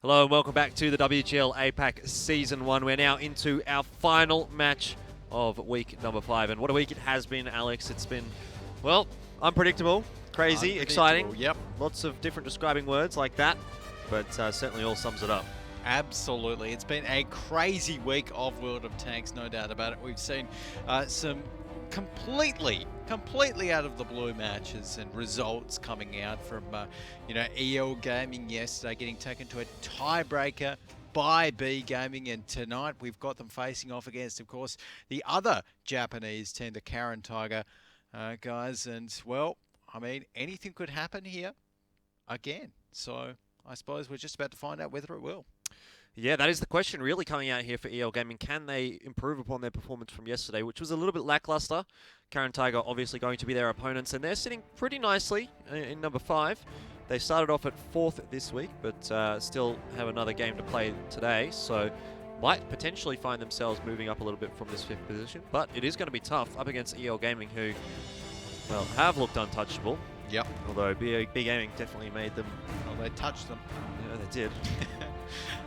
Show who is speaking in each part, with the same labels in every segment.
Speaker 1: Hello and welcome back to the WGL APAC Season 1. We're now into our final match of week number 5. And what a week it has been, Alex. It's been, well, unpredictable, crazy, exciting.
Speaker 2: Yep.
Speaker 1: Lots of different describing words like that, but certainly all sums it up.
Speaker 2: Absolutely. It's been a crazy week of World of Tanks, no doubt about it. We've seen some completely out of the blue matches and results coming out from, EL Gaming yesterday getting taken to a tiebreaker by B Gaming, and tonight we've got them facing off against, of course, the other Japanese team, the Caren Tiger guys. And, well, I mean, anything could happen here again. So I suppose we're just about to find out whether it will.
Speaker 1: Yeah, that is the question really coming out here for EL Gaming. Can they improve upon their performance from yesterday, which was a little bit lackluster? Caren Tiger obviously going to be their opponents, and they're sitting pretty nicely in number 5. They started off at 4th this week, but still have another game to play today, so might potentially find themselves moving up a little bit from this 5th position. But it is going to be tough up against EL Gaming, who, well, have looked untouchable.
Speaker 2: Yep.
Speaker 1: Although B Gaming definitely made them...
Speaker 2: Well, they touched them.
Speaker 1: Yeah, they did.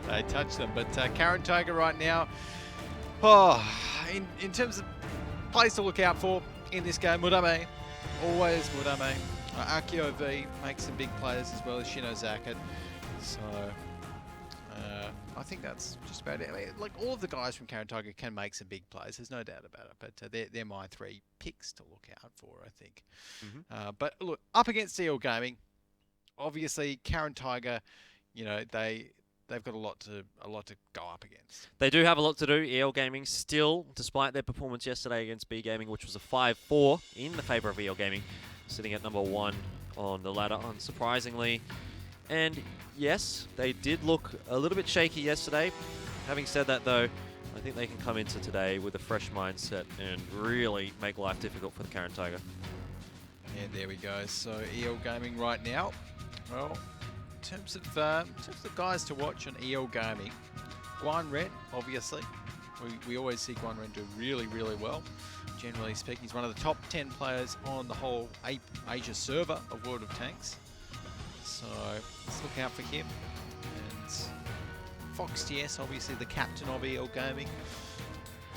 Speaker 2: They touched them. But Caren Tiger right now, in terms of plays to look out for in this game, Murame, always Murame. Akio V makes some big players as well as Shino Zakat. So I think that's just about it. I mean, like, all of the guys from Caren Tiger can make some big plays, there's no doubt about it. But they're my 3 picks to look out for, I think. But look, up against EL Gaming, obviously Caren Tiger, you know, they've got a lot to go up against.
Speaker 1: They do have a lot to do. EL Gaming still, despite their performance yesterday against B Gaming, which was a 5-4 in the favour of EL Gaming, sitting at number 1 on the ladder, unsurprisingly. And yes, they did look a little bit shaky yesterday. Having said that, though, I think they can come into today with a fresh mindset and really make life difficult for the Caren Tiger.
Speaker 2: And there we go. So EL Gaming right now, well, in terms of the guys to watch on EL Gaming, Guan Ren, obviously. We always see Guan Ren do really well. Generally speaking, he's one of the top 10 players on the whole Asia server of World of Tanks. So let's look out for him. And Fox TS, obviously the captain of EL Gaming,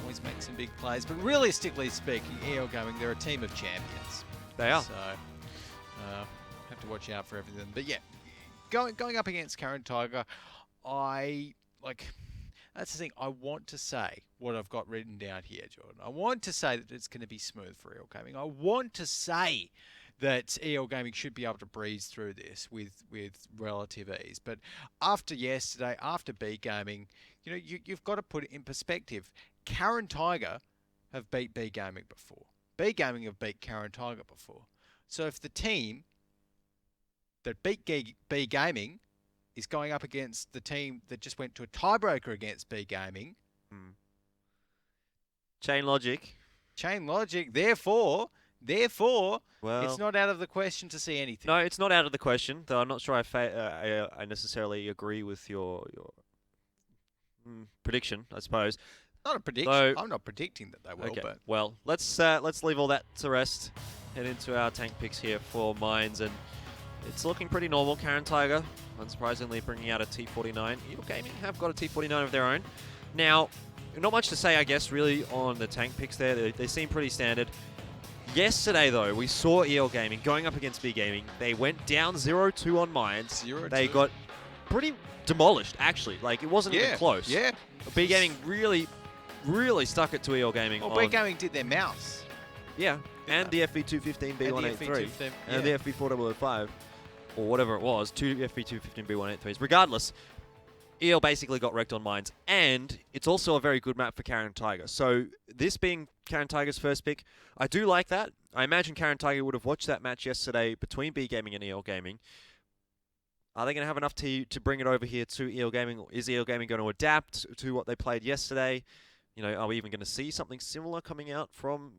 Speaker 2: always makes some big plays. But realistically speaking, EL Gaming, they're a team of champions.
Speaker 1: They are.
Speaker 2: So have to watch out for everything. But yeah, going up against Caren Tiger, that's the thing. I want to say what I've got written down here, Jordan. I want to say that it's going to be smooth for EL Gaming. I want to say that EL Gaming should be able to breeze through this with relative ease. But after yesterday, after B Gaming, you know, you've got to put it in perspective. Caren Tiger have beat B Gaming before. B Gaming have beat Caren Tiger before. So if the team that beat B Gaming is going up against the team that just went to a tiebreaker against B Gaming.
Speaker 1: Chain logic.
Speaker 2: Therefore,
Speaker 1: well,
Speaker 2: it's not out of the question to see anything.
Speaker 1: No, it's not out of the question, though I'm not sure I necessarily agree with your prediction, I suppose.
Speaker 2: Not a prediction.
Speaker 1: Though,
Speaker 2: I'm not predicting that they will.
Speaker 1: Okay.
Speaker 2: But
Speaker 1: Well, let's leave all that to rest. Head into our tank picks here for Mines, and it's looking pretty normal. Caren Tiger, unsurprisingly, bringing out a T49. EL Gaming have got a T49 of their own. Now, not much to say, I guess, really, on the tank picks there. They seem pretty standard. Yesterday, though, we saw EL Gaming going up against B Gaming. They went down 0-2 on Mines.
Speaker 2: 0-2.
Speaker 1: They got pretty demolished, actually. Like, it wasn't even close.
Speaker 2: Yeah.
Speaker 1: B Gaming really stuck it to EL Gaming.
Speaker 2: Well, B Gaming did their mouse.
Speaker 1: Yeah, and the FV215 B183 and the FV4005, or whatever it was, 2 FV215 B183s. Regardless, EL basically got wrecked on Mines, and it's also a very good map for Caren Tiger. So this being Caren Tiger's first pick, I do like that. I imagine Caren Tiger would have watched that match yesterday between B Gaming and EL Gaming. Are they going to have enough to bring it over here to EL Gaming? Or is EL Gaming going to adapt to what they played yesterday? You know, are we even going to see something similar coming out from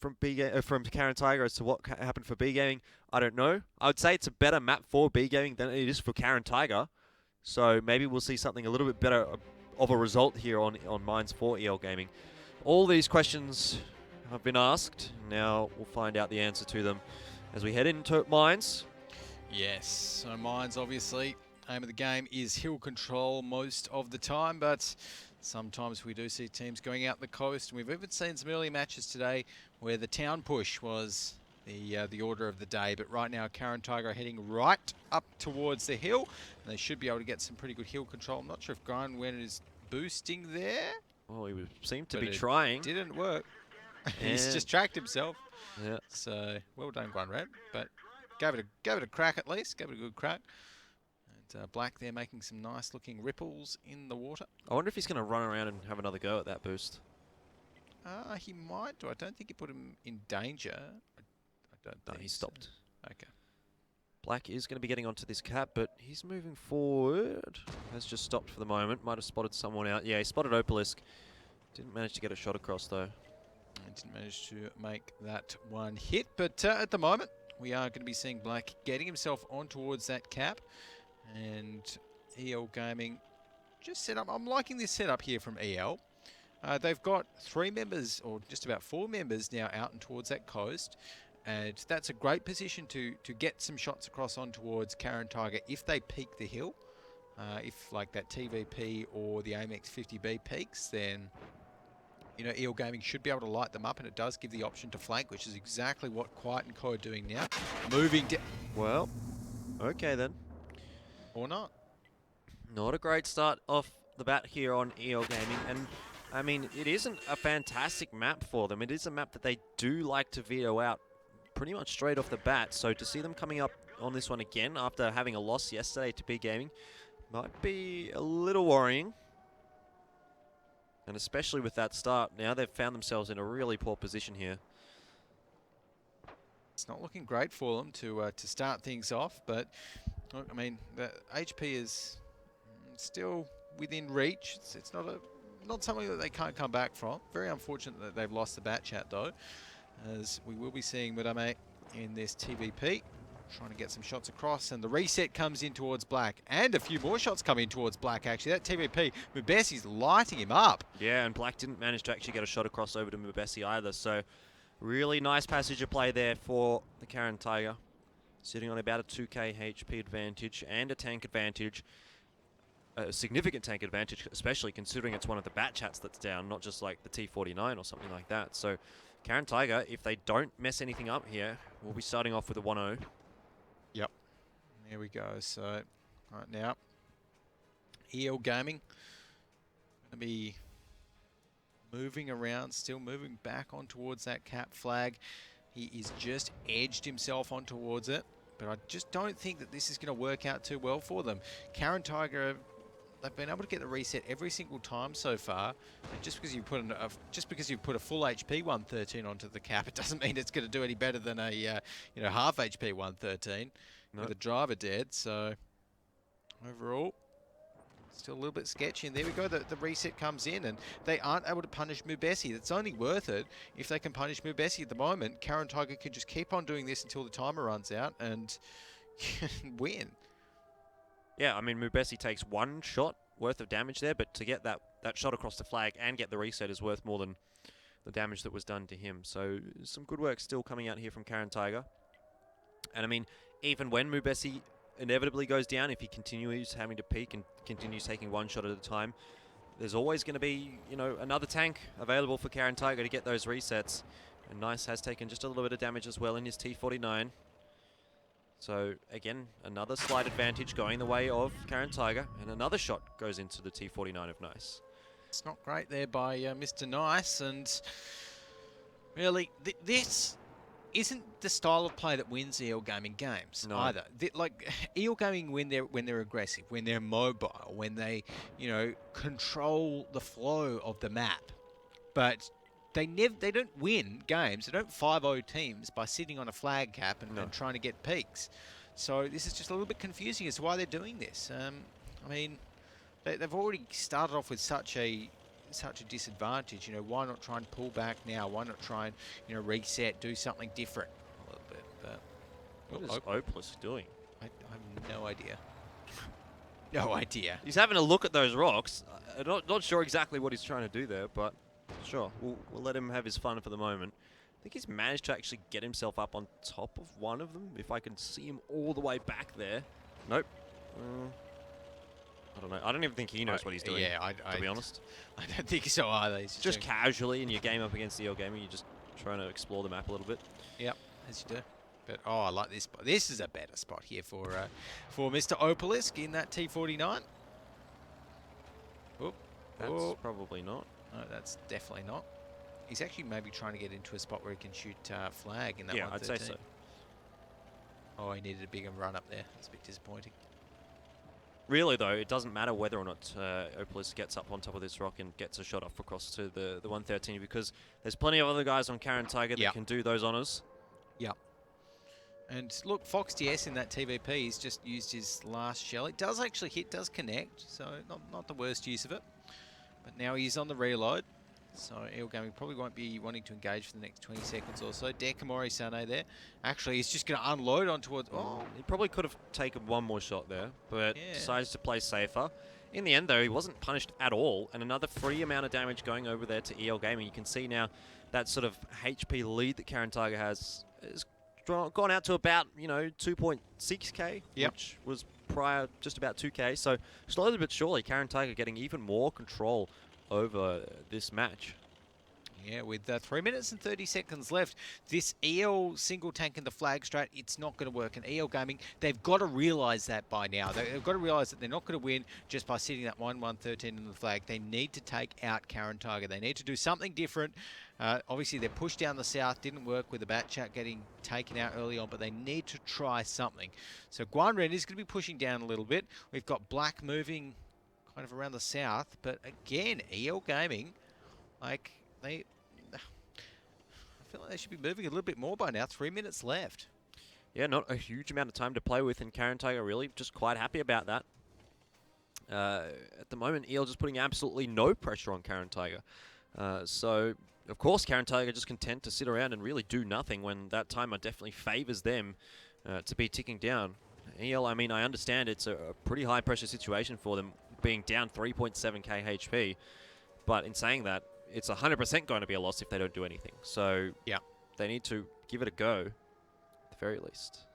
Speaker 1: Caren Tiger as to what happened for B Gaming? I don't know. I would say it's a better map for B Gaming than it is for Caren Tiger. So maybe we'll see something a little bit better of a result here on Mines for EL Gaming. All these questions have been asked. Now we'll find out the answer to them as we head into Mines.
Speaker 2: Yes. So Mines, obviously, aim of the game is hill control most of the time, but sometimes we do see teams going out the coast. And we've even seen some early matches today where the town push was the order of the day. But right now, Caren Tiger are heading right up towards the hill, and they should be able to get some pretty good hill control. I'm not sure if Gwen is boosting there.
Speaker 1: Well, he seemed to be trying.
Speaker 2: Didn't work. He's just tracked himself.
Speaker 1: Yeah.
Speaker 2: So well done, Gwen, but gave it a crack at least. Gave it a good crack. And Black there making some nice looking ripples in the water.
Speaker 1: I wonder if he's going to run around and have another go at that boost.
Speaker 2: He might do. I don't think he put him in danger. I don't think
Speaker 1: he stopped.
Speaker 2: So. Okay.
Speaker 1: Black is going to be getting onto this cap, but he's moving forward. Has just stopped for the moment. Might have spotted someone out. Yeah, he spotted Opalisk. Didn't manage to get a shot across though.
Speaker 2: Didn't manage to make that one hit, but at the moment we are going to be seeing Black getting himself on towards that cap, and EL Gaming just set up. I'm liking this setup here from EL. They've got 3 members, or just about 4 members now out and towards that coast, and that's a great position to get some shots across on towards Caren Tiger if they peak the hill. If like that TVP or the AMX 50B peaks, then you know, EL Gaming should be able to light them up, and it does give the option to flank, which is exactly what Quiet and Co are doing now. Moving down.
Speaker 1: Well, okay then.
Speaker 2: Or not.
Speaker 1: Not a great start off the bat here on EL Gaming, and I mean, it isn't a fantastic map for them. It is a map that they do like to veto out pretty much straight off the bat, so to see them coming up on this one again after having a loss yesterday to P Gaming might be a little worrying. And especially with that start, now they've found themselves in a really poor position here.
Speaker 2: It's not looking great for them to start things off, but look, I mean, the HP is still within reach. It's not something that they can't come back from. Very unfortunate that they've lost the bat chat though, as we will be seeing Madame in this TVP. Trying to get some shots across, and the reset comes in towards Black, and a few more shots come in towards Black actually. That TVP, Mubesi's lighting him up.
Speaker 1: Yeah, and Black didn't manage to actually get a shot across over to Mubesi either, so really nice passage of play there for the Caren Tiger. Sitting on about a 2k HP advantage and a tank advantage. A significant tank advantage, especially considering it's one of the bat chats that's down, not just like the T49 or something like that. So Caren Tiger, if they don't mess anything up here, we'll be starting off with a 1-0.
Speaker 2: Yep. There we go. So, right now, EL Gaming going to be moving around, still moving back on towards that cap flag. He is just edged himself on towards it, but I just don't think that this is going to work out too well for them. Caren Tiger, they've been able to get the reset every single time so far. And just because you put a full HP 113 onto the cap, it doesn't mean it's going to do any better than a half HP 113 with the driver dead. So overall, still a little bit sketchy. And there we go. The reset comes in, and they aren't able to punish Mubesi. It's only worth it if they can punish Mubesi at the moment. Caren Tiger can just keep on doing this until the timer runs out and win.
Speaker 1: Yeah, I mean, Mubesi takes 1 shot worth of damage there, but to get that shot across the flag and get the reset is worth more than the damage that was done to him. So some good work still coming out here from Caren Tiger. And I mean, even when Mubesi inevitably goes down, if he continues having to peak and continues taking 1 shot at a time, there's always going to be, you know, another tank available for Caren Tiger to get those resets. And Nice has taken just a little bit of damage as well in his T49. So again, another slight advantage going the way of Caren Tiger, and another shot goes into the T49 of Nice.
Speaker 2: It's not great there by Mr. Nice, and really, this isn't the style of play that wins EL Gaming games either. Like EL Gaming, when they're aggressive, when they're mobile, when they control the flow of the map, but they don't win games. They don't 5-0 teams by sitting on a flag cap and trying to get peaks. So this is just a little bit confusing as to why they're doing this. I mean, they've already started off with such a disadvantage. You know, why not try and pull back now? Why not try and reset, do something different a little bit? But
Speaker 1: what is Opalus doing?
Speaker 2: I have no idea. No idea.
Speaker 1: He's having a look at those rocks. Not sure exactly what he's trying to do there, but sure, we'll let him have his fun for the moment. I think he's managed to actually get himself up on top of one of them. If I can see him all the way back there. Nope. I don't know. I don't even think he knows what he's doing,
Speaker 2: yeah,
Speaker 1: to be honest.
Speaker 2: I don't think so either. He's
Speaker 1: Just casually in your game up against EL Gaming, you're just trying to explore the map a little bit.
Speaker 2: Yep, as you do. But, oh, I like this spot. This is a better spot here for Mr. Opalisk in that T49. Oop.
Speaker 1: That's probably not.
Speaker 2: No, that's definitely not. He's actually maybe trying to get into a spot where he can shoot flag in that 113.
Speaker 1: Yeah, I'd say so.
Speaker 2: Oh, he needed a bigger run up there. That's a bit disappointing.
Speaker 1: Really, though, it doesn't matter whether or not Opalisk gets up on top of this rock and gets a shot off across to the 113, because there's plenty of other guys on Caren Tiger that can do those honours.
Speaker 2: Yep. And look, Fox DS in that TVP, he's just used his last shell. It does actually hit, does connect, so not the worst use of it. But now he's on the reload. So EL Gaming probably won't be wanting to engage for the next 20 seconds or so. Dekamori Sane there. Actually, he's just going to unload on towards... Oh,
Speaker 1: he probably could have taken one more shot there, but decides to play safer. In the end, though, he wasn't punished at all, and another free amount of damage going over there to EL Gaming. You can see now that sort of HP lead that Caren Tiger has gone out to about, 2.6k, which was prior just about 2k. So slowly but surely, Caren Tiger getting even more control over this match.
Speaker 2: Yeah, with 3 minutes and 30 seconds left, this EL single tank in the flag strat, it's not going to work. And EL Gaming, they've got to realise that by now. They've got to realise that they're not going to win just by sitting that 1-1-13 in the flag. They need to take out Caren Tiger. They need to do something different. Obviously, their push down the south didn't work with the bat chat getting taken out early on, but they need to try something. So Guan Ren is going to be pushing down a little bit. We've got Black moving kind of around the south, but again, EL Gaming, like, I feel like they should be moving a little bit more by now. 3 minutes left.
Speaker 1: Yeah, not a huge amount of time to play with, and Caren Tiger really just quite happy about that. At the moment, EL just putting absolutely no pressure on Caren Tiger. So, of course, Caren Tiger just content to sit around and really do nothing when that timer definitely favors them to be ticking down. EL, I mean, I understand it's a pretty high pressure situation for them, being down 3.7k HP, but in saying that, it's 100% going to be a loss if they don't do anything. So
Speaker 2: yeah,
Speaker 1: they need to give it a go, at the very least.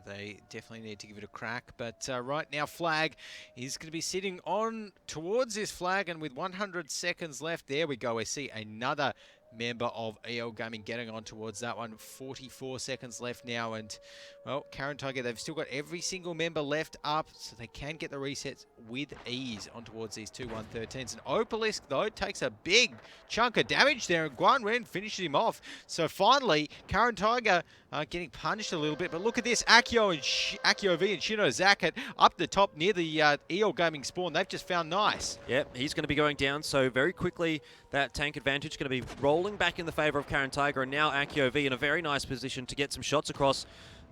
Speaker 2: They definitely need to give it a crack. But right now, Flag is going to be sitting on towards this flag, and with 100 seconds left, there we go. We see another member of EL Gaming getting on towards that one. 44 seconds left now, and well, Caren Tiger, they've still got every single member left up, so they can get the resets with ease on towards these 2-1-13s. And Opalisk, though, takes a big chunk of damage there, and Guan Ren finishes him off. So finally, Caren Tiger getting punished a little bit, but look at this, Akio V and Shino Zakat up the top near the EL Gaming spawn. They've just found nice.
Speaker 1: Yep, he's going to be going down, so very quickly that tank advantage going to be rolling back in the favour of Caren Tiger, and now Akio V in a very nice position to get some shots across.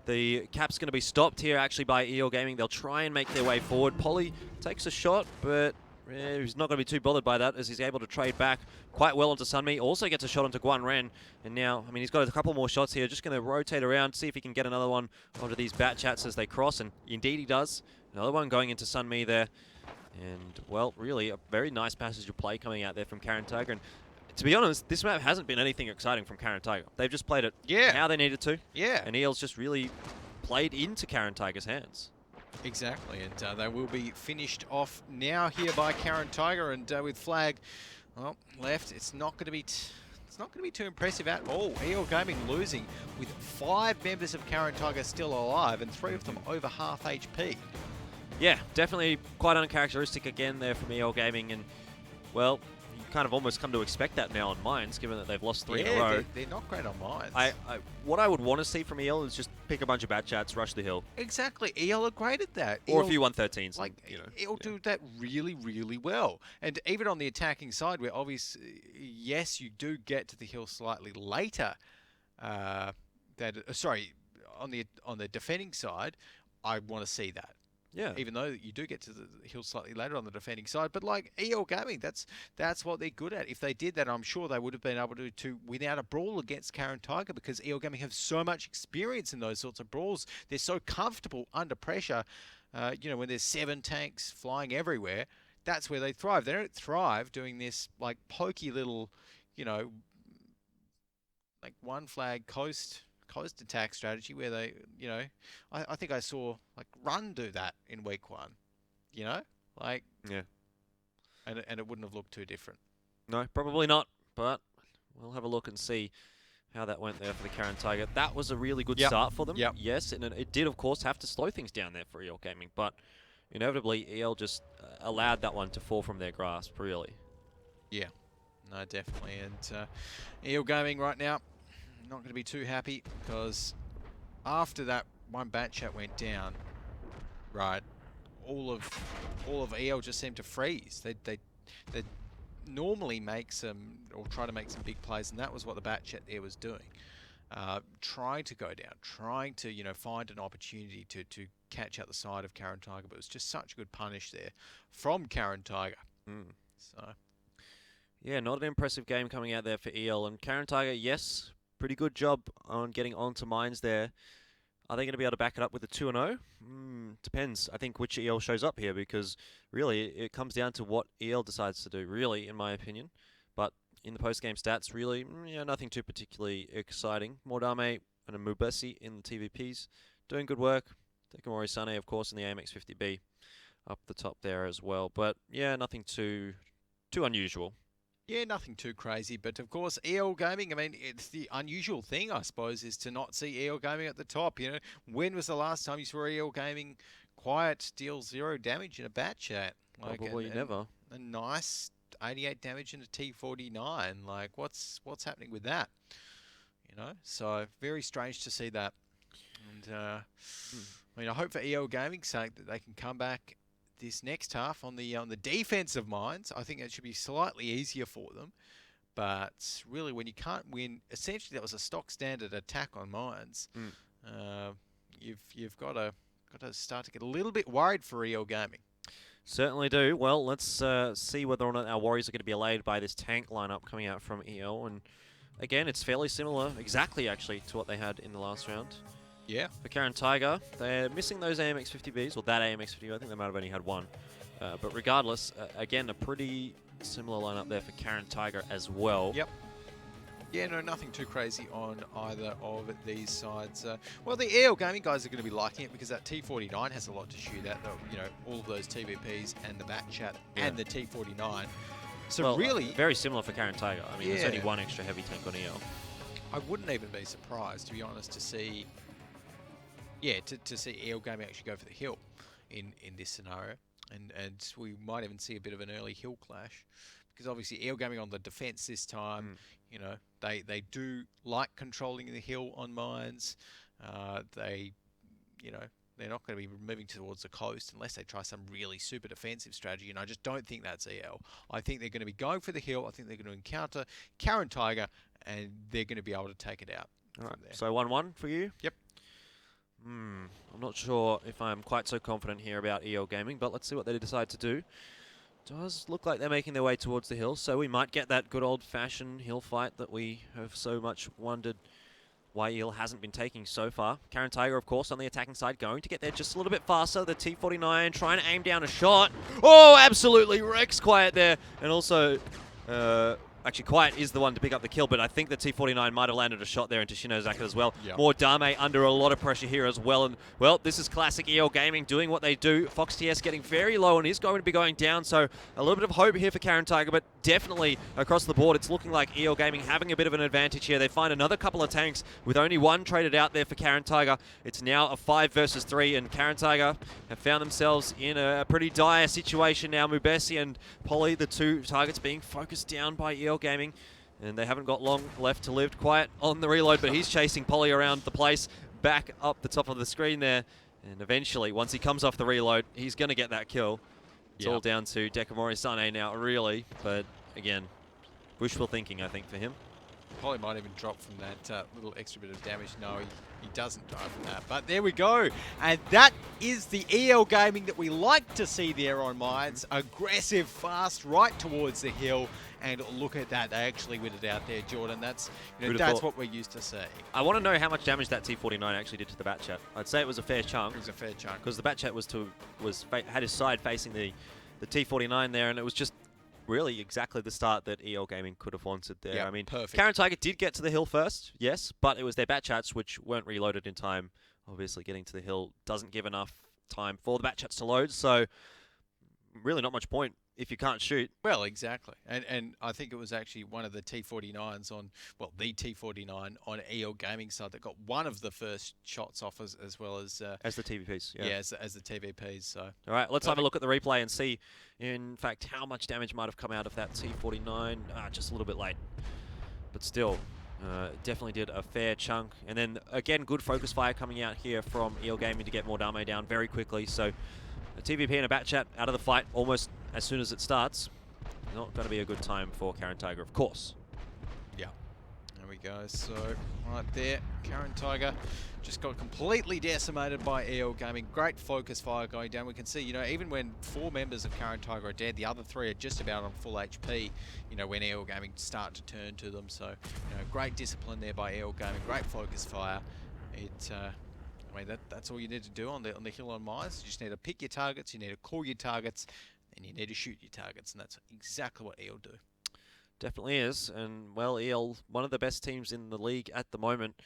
Speaker 1: The cap's going to be stopped here actually by EL Gaming. They'll try and make their way forward. Polly takes a shot, but he's not going to be too bothered by that as he's able to trade back quite well onto Sunmi. Also gets a shot onto Guan Ren, and now, I mean, he's got a couple more shots here. Just going to rotate around, see if he can get another one onto these bat chats as they cross, and indeed he does. Another one going into Sunmi there. And, well, really a very nice passage of play coming out there from Caren Tiger. And to be honest, this map hasn't been anything exciting from Caren Tiger. They've just played it how they needed to.
Speaker 2: Yeah.
Speaker 1: And EL's just really played into Caren Tiger's hands.
Speaker 2: Exactly, and they will be finished off now here by Caren Tiger, and with Flag, well, left, it's not going to be too impressive at all. EL Gaming losing with 5 members of Caren Tiger still alive, and 3 of them over half HP. Yeah,
Speaker 1: definitely quite uncharacteristic again there from EL Gaming, and well, you kind of almost come to expect that now on Mines, given that they've lost 3 in a row.
Speaker 2: They're not great on Mines.
Speaker 1: What I would want to see from EL is just pick a bunch of bat chats, rush the hill.
Speaker 2: Exactly, EL are great at that.
Speaker 1: Or a few 113s.
Speaker 2: Like, EL do that really, really well. And even on the attacking side, where obviously, yes, you do get to the hill slightly later. Sorry, on the defending side, I want to see that.
Speaker 1: Yeah.
Speaker 2: Even though you do get to the hill slightly later on the defending side. But like EL Gaming, that's what they're good at. If they did that, I'm sure they would have been able to win out a brawl against Caren Tiger, because EL Gaming have so much experience in those sorts of brawls. They're so comfortable under pressure. When there's 7 tanks flying everywhere, that's where they thrive. They don't thrive doing this like pokey little, like one flag coast attack strategy where they, I think I saw like Run do that in week 1, like
Speaker 1: Yeah.
Speaker 2: And it wouldn't have looked too different.
Speaker 1: No, probably not. But we'll have a look and see how that went there for the Caren Tiger. That was a really good start for them.
Speaker 2: Yep.
Speaker 1: Yes, and it did, of course, have to slow things down there for EL Gaming. But inevitably, EL just allowed that one to fall from their grasp, really.
Speaker 2: Yeah. No, definitely. And EL Gaming right now, not going to be too happy because after that one bat chat went down, right, all of EL just seemed to freeze. They normally make some, or try to make some big plays, and that was what the bat chat there was doing. Trying to go down, trying to, find an opportunity to catch out the side of Caren Tiger, but it was just such a good punish there from Caren Tiger. So,
Speaker 1: yeah, not an impressive game coming out there for EL. And Caren Tiger, yes, pretty good job on getting onto mines there. Are they going to be able to back it up with a 2-0? Depends, I think, which EL shows up here, because really it comes down to what EL decides to do, really, in my opinion. But in the post-game stats, really, nothing too particularly exciting. Mordame and a Mubesi in the TVPs doing good work. Dekamori Sane, of course, in the AMX 50B up the top there as well. But yeah, nothing too unusual.
Speaker 2: Yeah, nothing too crazy, but of course, EL Gaming, I mean, it's the unusual thing, I suppose, is to not see EL Gaming at the top. When was the last time you saw EL Gaming quiet, deal 0 damage in a bat chat?
Speaker 1: Probably never.
Speaker 2: A nice 88 damage in a T49. Like, what's happening with that? So very strange to see that. And I mean, I hope for EL Gaming's sake that they can come back this next half on the defensive mines. I think it should be slightly easier for them. But really, when you can't win, essentially that was a stock standard attack on mines. You've got to start to get a little bit worried for EL Gaming.
Speaker 1: Certainly do. Well, let's see whether or not our Warriors are going to be allayed by this tank lineup coming out from EL. And again, it's fairly similar, exactly actually, to what they had in the last round.
Speaker 2: Yeah.
Speaker 1: For Caren Tiger, they're missing those AMX 50Bs, or that AMX 50B. I think they might have only had one. But regardless, again, a pretty similar lineup there for Caren Tiger as well.
Speaker 2: Yep. Yeah, no, nothing too crazy on either of these sides. Well, the EL Gaming guys are going to be liking it because that T49 has a lot to shoot at. All of those TVPs and the bat chat and the T49. So
Speaker 1: well,
Speaker 2: really,
Speaker 1: very similar for Caren Tiger. I mean, there's only one extra heavy tank on EL.
Speaker 2: I wouldn't even be surprised, to be honest, to see. Yeah, to see EL Gaming actually go for the hill in this scenario. And we might even see a bit of an early hill clash. Because obviously EL Gaming on the defense this time, they do like controlling the hill on mines. They're not going to be moving towards the coast unless they try some really super defensive strategy. And I just don't think that's EL. I think they're going to be going for the hill. I think they're going to encounter Caren Tiger, and they're going to be able to take it out.
Speaker 1: All right. So 1-1 for you?
Speaker 2: Yep.
Speaker 1: I'm not sure if I'm quite so confident here about EL Gaming, but let's see what they decide to do. Does look like they're making their way towards the hill, so we might get that good old-fashioned hill fight that we have so much wondered why EL hasn't been taking so far. Caren Tiger, of course, on the attacking side, going to get there just a little bit faster. The T49 trying to aim down a shot. Oh, absolutely wrecks Quiet there. And also, actually, Quiet is the one to pick up the kill, but I think the T49 might have landed a shot there into Shinozaka as well.
Speaker 2: Yep.
Speaker 1: More Dame under a lot of pressure here as well. And, well, this is classic EL Gaming doing what they do. Fox TS getting very low and is going to be going down, so a little bit of hope here for Caren Tiger, but definitely across the board, it's looking like EL Gaming having a bit of an advantage here. They find another couple of tanks with only one traded out there for Caren Tiger. It's now a 5 versus 3, and Caren Tiger have found themselves in a pretty dire situation now. Mubesi and Polly, the two targets being focused down by EL Gaming, and they haven't got long left to live. Quiet on the reload, but he's chasing Polly around the place, back up the top of the screen there, and eventually, once he comes off the reload, he's going to get that kill. It's all down to Dekamori Sane now, really, but again, wishful thinking, I think, for him.
Speaker 2: Polly might even drop from that little extra bit of damage. No, he doesn't die from that. But there we go. And that is the EL Gaming that we like to see there on mines. Aggressive, fast, right towards the hill. And look at that. They actually win it out there, Jordan. That's that's what we're used to seeing.
Speaker 1: I want to know how much damage that T49 actually did to the bat chat. I'd say it was a fair chunk.
Speaker 2: It was a fair chunk.
Speaker 1: Because the bat chat had his side facing the T49 there, and it was just really exactly the start that EL Gaming could have wanted there.
Speaker 2: Yeah,
Speaker 1: I mean,
Speaker 2: perfect.
Speaker 1: Caren Tiger did get to the hill first, yes, but it was their bat chats which weren't reloaded in time. Obviously, getting to the hill doesn't give enough time for the bat chats to load, so really not much point if you can't shoot.
Speaker 2: Well, exactly. And I think it was actually one of the T49s on, well, the T49 on EL Gaming side that got one of the first shots off as well as
Speaker 1: the TVPs. Yeah,
Speaker 2: as the TVPs. So
Speaker 1: all right, let's have a look at the replay and see, in fact, how much damage might have come out of that T49. Just a little bit late, but still. Definitely did a fair chunk. And then, again, good focus fire coming out here from EL Gaming to get more Dame down very quickly. So, a TVP and a Bat Chat out of the fight almost as soon as it starts. Not going to be a good time for Caren Tiger, of course.
Speaker 2: Yeah. There we go. So, right there, Caren Tiger just got completely decimated by EL Gaming. Great focus fire going down. We can see, even when 4 members of Caren Tiger are dead, the other 3 are just about on full HP, when EL Gaming start to turn to them. So, great discipline there by EL Gaming. Great focus fire. I mean, that's all you need to do on the hill on Mines. You just need to pick your targets, you need to call your targets, and you need to shoot your targets. And that's exactly what EL do.
Speaker 1: Definitely is. And, well, EL, one of the best teams in the league at the moment.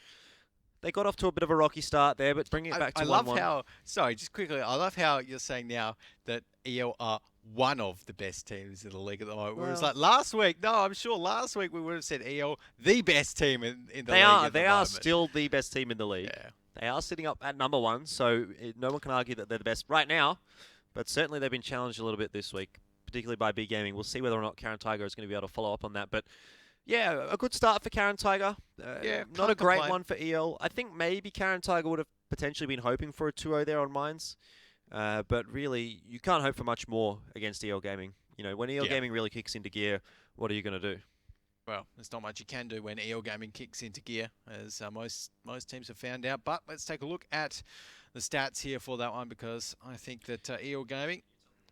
Speaker 1: They got off to a bit of a rocky start there, but bringing it back to 1-1.
Speaker 2: I love how, sorry, just quickly, I love how you're saying now that EL are one of the best teams in the league at the moment. Whereas like last week, no, I'm sure last week we would have said EL, the best team in the league.
Speaker 1: They are still the best team in the league.
Speaker 2: Yeah.
Speaker 1: They are sitting up at number 1, so no one can argue that they're the best right now, but certainly they've been challenged a little bit this week, particularly by B Gaming. We'll see whether or not Caren Tiger is going to be able to follow up on that, but yeah, a good start for Caren Tiger. Not a great one for EL. I think maybe Caren Tiger would have potentially been hoping for a 2-0 there on Mines. But really, you can't hope for much more against EL Gaming. When EL Gaming really kicks into gear, what are you going to do?
Speaker 2: Well, there's not much you can do when EL Gaming kicks into gear, as most teams have found out. But let's take a look at the stats here for that one, because I think that EL Gaming,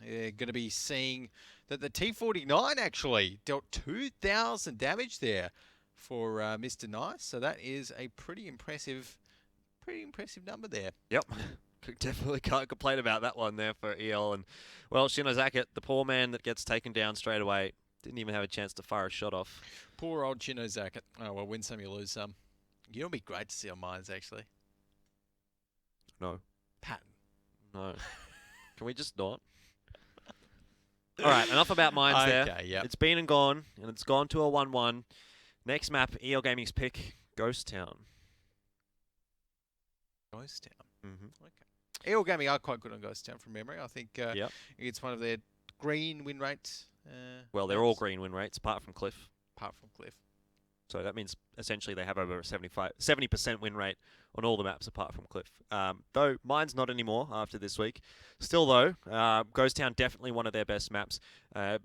Speaker 2: they're going to be seeing that the T49 actually dealt 2,000 damage there for Mr. Nice. So that is a pretty impressive number there.
Speaker 1: Yep. Definitely can't complain about that one there for EL. And, well, Shinozaki, the poor man that gets taken down straight away, didn't even have a chance to fire a shot off.
Speaker 2: Poor old Shinozaki. Oh, well, win some, you lose some. It'd be great to see on Mines, actually.
Speaker 1: No.
Speaker 2: Patton.
Speaker 1: No. Can we just not? All right, enough about Mines there.
Speaker 2: Okay, yep.
Speaker 1: It's been and gone, and it's gone to a 1-1. Next map, EL Gaming's pick, Ghost Town.
Speaker 2: Ghost Town.
Speaker 1: Mm-hmm.
Speaker 2: Okay. EL Gaming are quite good on Ghost Town from memory. I think it's one of their green win rates.
Speaker 1: Well, they're all green win rates, apart from Cliff.
Speaker 2: Apart from Cliff.
Speaker 1: So that means essentially they have over a 70% win rate on all the maps apart from Cliff. Though mine's not anymore after this week. Still though, Ghost Town definitely one of their best maps.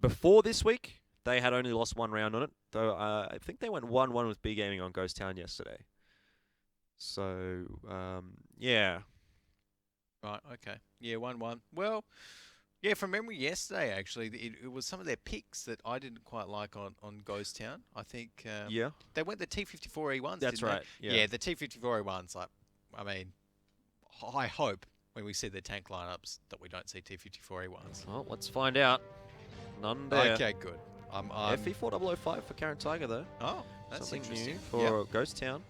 Speaker 1: Before this week, they had only lost 1 round on it. Though I think they went 1-1 with B Gaming on Ghost Town yesterday. So yeah.
Speaker 2: Right. Okay. Yeah. 1-1. Well. Yeah, from memory yesterday, actually, it was some of their picks that I didn't quite like on Ghost Town. I think they went the T54E1s,
Speaker 1: That's right.
Speaker 2: Yeah, the T54E1s, I hope when we see the tank lineups that we don't see T54E1s.
Speaker 1: Well, let's find out. None there.
Speaker 2: Okay, good.
Speaker 1: FE4005 for Caren Tiger, though.
Speaker 2: Oh, that's
Speaker 1: something
Speaker 2: interesting.
Speaker 1: New for Ghost Town.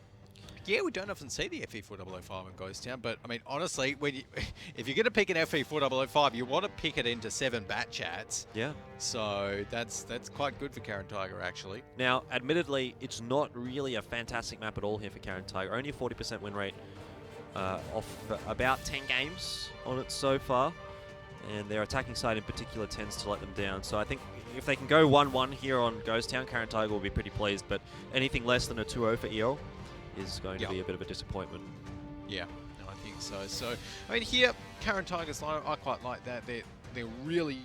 Speaker 2: Yeah, we don't often see the FE4005 in Ghost Town, but I mean, honestly, if you're going to pick an FE4005, you want to pick it into 7 Bat Chats.
Speaker 1: Yeah.
Speaker 2: So that's quite good for Caren Tiger, actually.
Speaker 1: Now, admittedly, it's not really a fantastic map at all here for Caren Tiger. Only a 40% win rate off about 10 games on it so far, and their attacking side in particular tends to let them down. So I think if they can go 1-1 here on Ghost Town, Caren Tiger will be pretty pleased, but anything less than a 2-0 for EL is going to be a bit of a disappointment.
Speaker 2: Yeah, no, I think so. So, I mean, here, Caren Tiger's line, I quite like that. They're really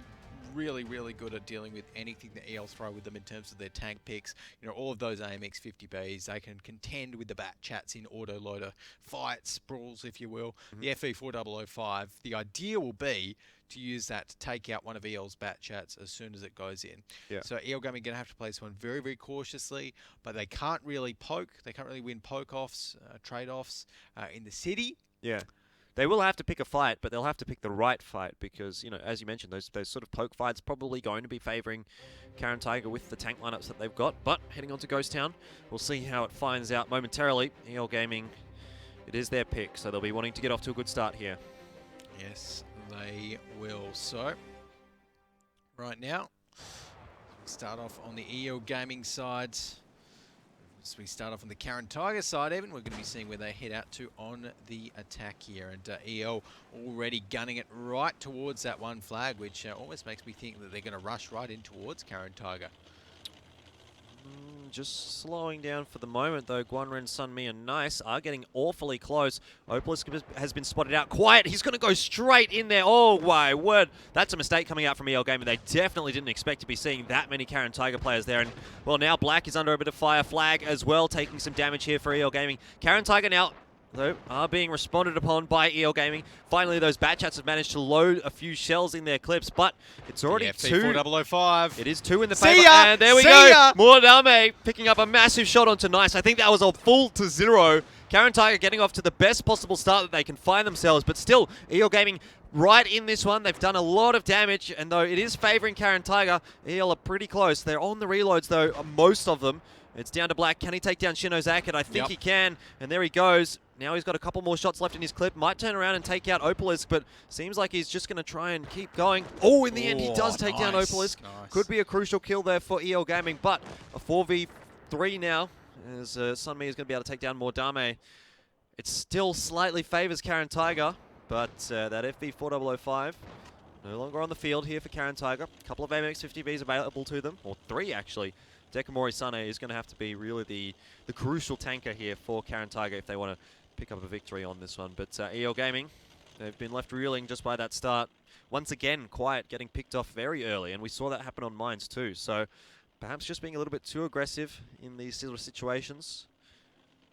Speaker 2: good at dealing with anything that EL throw with them in terms of their tank picks. All of those AMX 50Bs, they can contend with the Bat Chats in auto-loader fights, brawls, if you will. Mm-hmm. The FE4005, the idea will be to use that to take out one of EL's Bat Chats as soon as it goes in.
Speaker 1: Yeah.
Speaker 2: So EL Gaming are going to have to play this one very, very cautiously, but they can't really poke. They can't really win poke-offs, trade-offs in the city.
Speaker 1: Yeah. They will have to pick a fight, but they'll have to pick the right fight because, as you mentioned, those sort of poke fights probably going to be favouring Caren Tiger with the tank lineups that they've got. But heading on to Ghost Town, we'll see how it finds out momentarily. EL Gaming, it is their pick, so they'll be wanting to get off to a good start here.
Speaker 2: Yes, they will. So, right now. Start off on the EL Gaming side. As we start off on the Caren Tiger side, Evan, we're going to be seeing where they head out to on the attack here. And EL already gunning it right towards that one flag, which almost makes me think that they're going to rush right in towards Caren Tiger.
Speaker 1: Just slowing down for the moment, though. Guanren, Sunmi, and Nice are getting awfully close. Opalus has been spotted out. Quiet. He's going to go straight in there. Oh, my word. That's a mistake coming out from EL Gaming. They definitely didn't expect to be seeing that many Caren Tiger players there. And, well, now Black is under a bit of fire. Flag as well, taking some damage here for EL Gaming. Caren Tiger now, though, are being responded upon by EL Gaming. Finally, those Batchats have managed to load a few shells in their clips, but it's already two.
Speaker 2: 4005.
Speaker 1: It is two in the
Speaker 2: See
Speaker 1: paper,
Speaker 2: ya!
Speaker 1: and there we
Speaker 2: See
Speaker 1: go.
Speaker 2: ya!
Speaker 1: Mordame picking up a massive shot onto Nice. I think that was a full to zero. Caren Tiger getting off to the best possible start that they can find themselves, but still, EL Gaming right in this one. They've done a lot of damage, and though it is favouring Caren Tiger, EL are pretty close. They're on the reloads, though, most of them. It's down to Black. Can he take down Shinozak? I think he can, and there he goes. Now he's got a couple more shots left in his clip. Might turn around and take out Opalisk, but seems like he's just going to try and keep going. Oh, in the end, he does take down Opalisk.
Speaker 2: Nice.
Speaker 1: Could be a crucial kill there for EL Gaming, but a 4v3 now, as Sunmi is going to be able to take down Mordame. It still slightly favours Caren Tiger, but that FV4005 no longer on the field here for Caren Tiger. A couple of AMX-50Bs available to them, or three actually. Dekamori Sane is going to have to be really the crucial tanker here for Caren Tiger if they want to pick up a victory on this one. But EL Gaming, they've been left reeling just by that start. Once again, Quiet getting picked off very early, and we saw that happen on Mines too. So perhaps just being a little bit too aggressive in these sort of situations.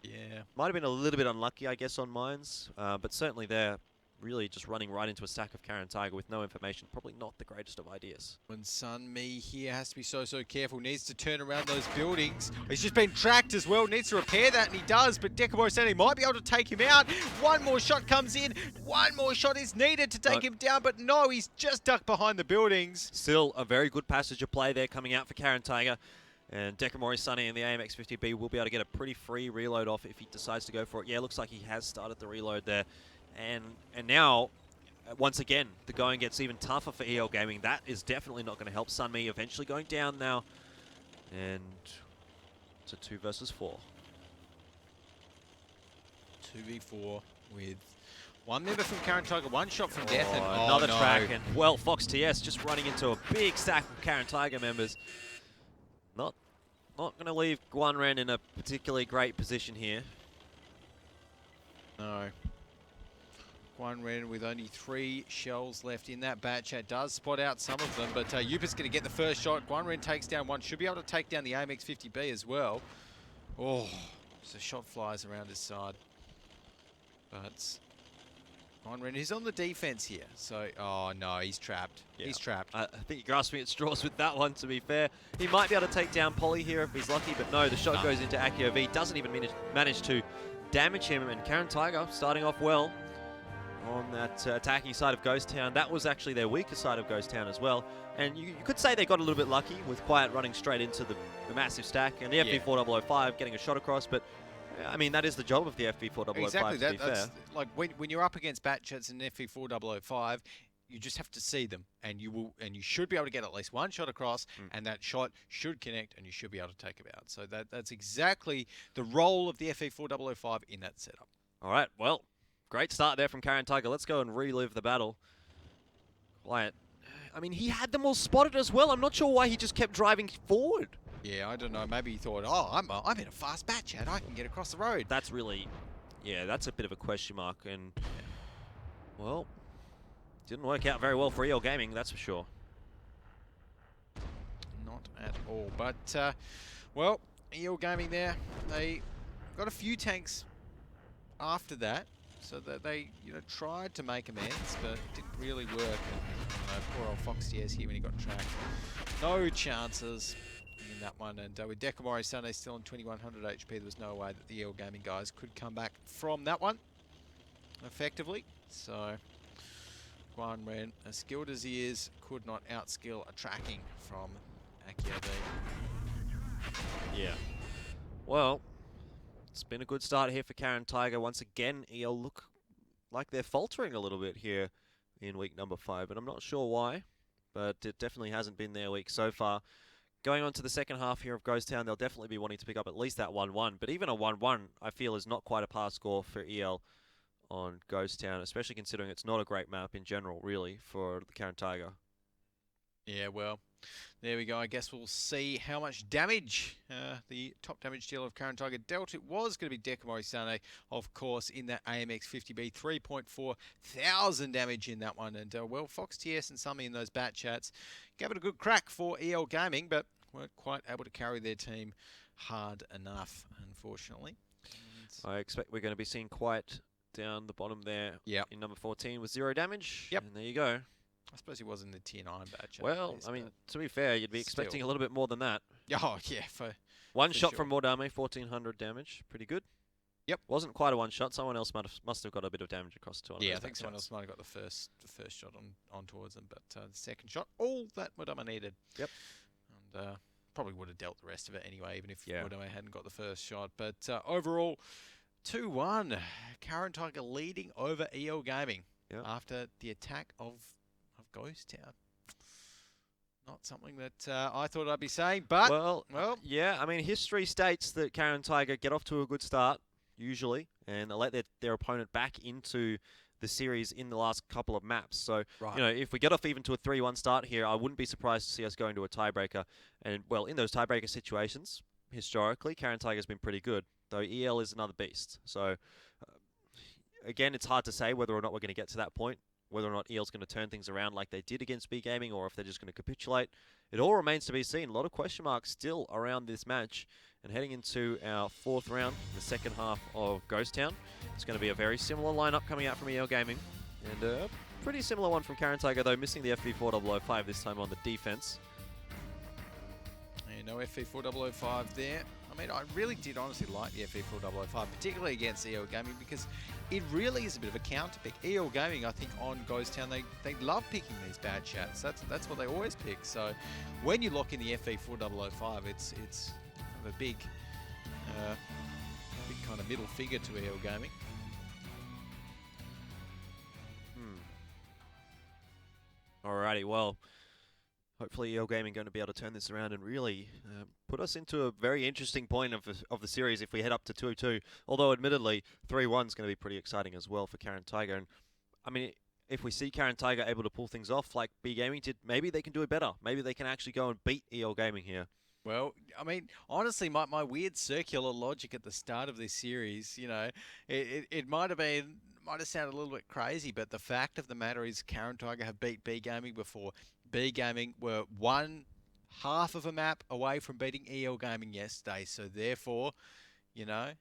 Speaker 2: Yeah.
Speaker 1: Might have been a little bit unlucky, I guess, on Mines, but certainly they're really just running right into a stack of Caren Tiger with no information. Probably not the greatest of ideas.
Speaker 2: When Sunmi here has to be so careful, needs to turn around those buildings. He's just been tracked as well, needs to repair that, and he does, but Dekamori Sane might be able to take him out. One more shot comes in, one more shot is needed to take him down, but no, he's just ducked behind the buildings.
Speaker 1: Still a very good passage of play there coming out for Caren Tiger. And Dekamori Sunny and the AMX-50B will be able to get a pretty free reload off if he decides to go for it. Yeah, looks like he has started the reload there. And now, once again, the going gets even tougher for EL Gaming. That is definitely not going to help Sunmi eventually going down now. And it's a 2 versus 4.
Speaker 2: 2v4 with one member from Caren Tiger, one shot from Death. And
Speaker 1: another track. And, well, Fox TS just running into a big stack of Caren Tiger members. Not going to leave Guanren in a particularly great position here.
Speaker 2: No. Guanren with only 3 shells left in that batch. It does spot out some of them, but Yupa's going to get the first shot. Guanren takes down one. Should be able to take down the AMX-50B as well. Oh, so shot flies around his side. But Guanren is on the defense here. So, oh no, he's trapped. Yeah. He's trapped.
Speaker 1: I think you're grasping at straws with that one, to be fair. He might be able to take down Polly here if he's lucky, but no, the shot goes into Akio V. Doesn't even manage to damage him, and Caren Tiger starting off well on that attacking side of Ghost Town. That was actually their weaker side of Ghost Town as well. And you could say they got a little bit lucky with Quiet running straight into the massive stack and the FV4005 getting a shot across, but I mean, that is the job of the FV4005,
Speaker 2: exactly,
Speaker 1: to be fair.
Speaker 2: That's like when you're up against Batchats and FV4005, you just have to see them, and you should be able to get at least one shot across, and that shot should connect, and you should be able to take them out. So that's exactly the role of the FV4005 in that setup.
Speaker 1: All right, well, great start there from Caren Tiger. Let's go and relive the battle. Quiet. I mean, he had them all spotted as well. I'm not sure why he just kept driving forward.
Speaker 2: Yeah, I don't know. Maybe he thought, oh, I'm in a fast batch, and I can get across the road.
Speaker 1: That's really, yeah, that's a bit of a question mark. And, well, didn't work out very well for EL Gaming, that's for sure.
Speaker 2: Not at all. But, well, EL Gaming there, they got a few tanks after that. So that they, tried to make amends, but it didn't really work. And, poor old Fox TS here when he got tracked. No chances in that one. And with Dekamori Sunday still on 2100 HP, there was no way that the EL Gaming guys could come back from that one effectively. So Guanren, as skilled as he is, could not outskill a tracking from Akio V.
Speaker 1: Yeah. Well, it's been a good start here for Caren Tiger. Once again, EL look like they're faltering a little bit here in week number 5, but I'm not sure why. but it definitely hasn't been their week so far. Going on to the second half here of Ghost Town, they'll definitely be wanting to pick up at least that 1-1. But even a 1-1, I feel, is not quite a pass score for EL on Ghost Town, especially considering it's not a great map in general, really, for the Caren Tiger.
Speaker 2: Yeah, well, there we go. I guess we'll see how much damage the top damage dealer of Caren Tiger dealt. It was going to be Dekamori Sane, of course, in that AMX 50B. 3.4 thousand damage in that one. And, well, Fox TS and Summy in those bat chats gave it a good crack for EL Gaming, but weren't quite able to carry their team hard enough, unfortunately.
Speaker 1: I expect we're going to be seeing Quiet down the bottom there in number 14 with 0 damage.
Speaker 2: Yep.
Speaker 1: And there you go.
Speaker 2: I suppose he was in the tier 9 batch.
Speaker 1: Well, I mean, to be fair, you'd be expecting a little bit more than that.
Speaker 2: Oh, yeah.
Speaker 1: One shot from Mordame, 1400 damage. Pretty good.
Speaker 2: Yep.
Speaker 1: Wasn't quite a one shot. Someone else must have got a bit of damage across to one.
Speaker 2: Yeah, I think someone else might have got the first shot on towards them, but the second shot, all that Mordame needed.
Speaker 1: Yep.
Speaker 2: And probably would have dealt the rest of it anyway, even if Mordame hadn't got the first shot. But overall, 2-1. Caren Tiger leading over EL Gaming after the attack of Ghost Town. Not something that I thought I'd be saying, but...
Speaker 1: Well, yeah, I mean, history states that Caren Tiger get off to a good start, usually, and they let their opponent back into the series in the last couple of maps. So, you know, if we get off even to a 3-1 start here, I wouldn't be surprised to see us going to a tiebreaker. And, well, in those tiebreaker situations, historically, Caren Tiger's been pretty good, though EL is another beast. So, again, it's hard to say whether or not we're going to get to that point, whether or not EL's going to turn things around like they did against B Gaming, or if they're just going to capitulate. It all remains to be seen. A lot of question marks still around this match. And heading into our 4th round, the second half of Ghost Town, it's going to be a very similar lineup coming out from EL Gaming. And a pretty similar one from Caren Tiger, though, missing the FV4005 this time on the defense.
Speaker 2: Yeah, no FV4005 there. I mean, I really did honestly like the FV4005, particularly against EL Gaming, because it really is a bit of a counter pick. EL Gaming, I think, on Ghost Town, they love picking these bad chats. That's what they always pick. So when you lock in the FV4005, it's a big kind of middle figure to EL Gaming.
Speaker 1: Alrighty, well, hopefully EL Gaming going to be able to turn this around and really put us into a very interesting point of the series if we head up to 2-2. Although, admittedly, 3-1 is going to be pretty exciting as well for Caren Tiger. And, I mean, if we see Caren Tiger able to pull things off like B Gaming did, maybe they can do it better. Maybe they can actually go and beat EL Gaming here.
Speaker 2: Well, I mean, honestly, my weird circular logic at the start of this series, you know, it might have sounded a little bit crazy, but the fact of the matter is Caren Tiger have beat B Gaming before. B Gaming were one half of a map away from beating EL Gaming yesterday, so therefore, you know,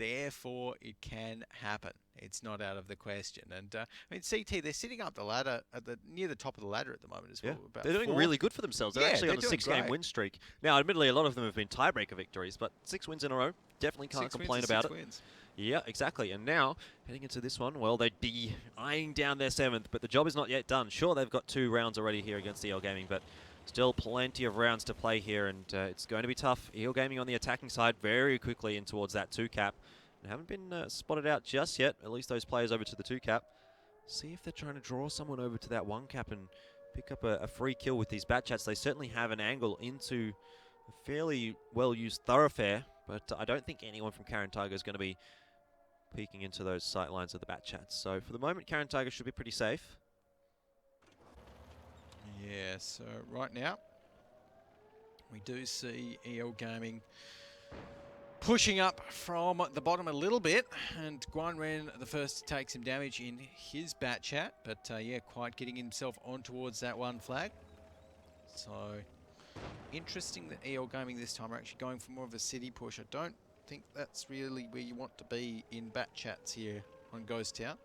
Speaker 2: it can happen. It's not out of the question. And I mean, CT, they're sitting up the ladder near the top of the ladder at the moment as well.
Speaker 1: Yeah. They're doing really good for themselves. They're actually on a 6-game win streak. Now, admittedly, a lot of them have been tiebreaker victories, but 6 wins in a row. Definitely can't complain about it.
Speaker 2: Wins.
Speaker 1: Yeah, exactly. And now, heading into this one, well, they'd be eyeing down their 7th, but the job is not yet done. Sure, they've got 2 rounds already here against EL Gaming, but still plenty of rounds to play here, and it's going to be tough. EL Gaming on the attacking side very quickly in towards that 2 cap. And haven't been spotted out just yet, at least those players over to the 2 cap. See if they're trying to draw someone over to that 1 cap and pick up a free kill with these bat chats. They certainly have an angle into a fairly well-used thoroughfare, but I don't think anyone from Caren Tiger is going to be peeking into those sight lines of the bat chats. So for the moment, Caren Tiger should be pretty safe.
Speaker 2: Yeah, so right now, we do see EL Gaming pushing up from the bottom a little bit, and Guanren the first to take some damage in his bat chat, but yeah, quite getting himself on towards that 1 flag. So interesting that EL Gaming this time are actually going for more of a city push. I don't think that's really where you want to be in bat chats here on Ghost Town.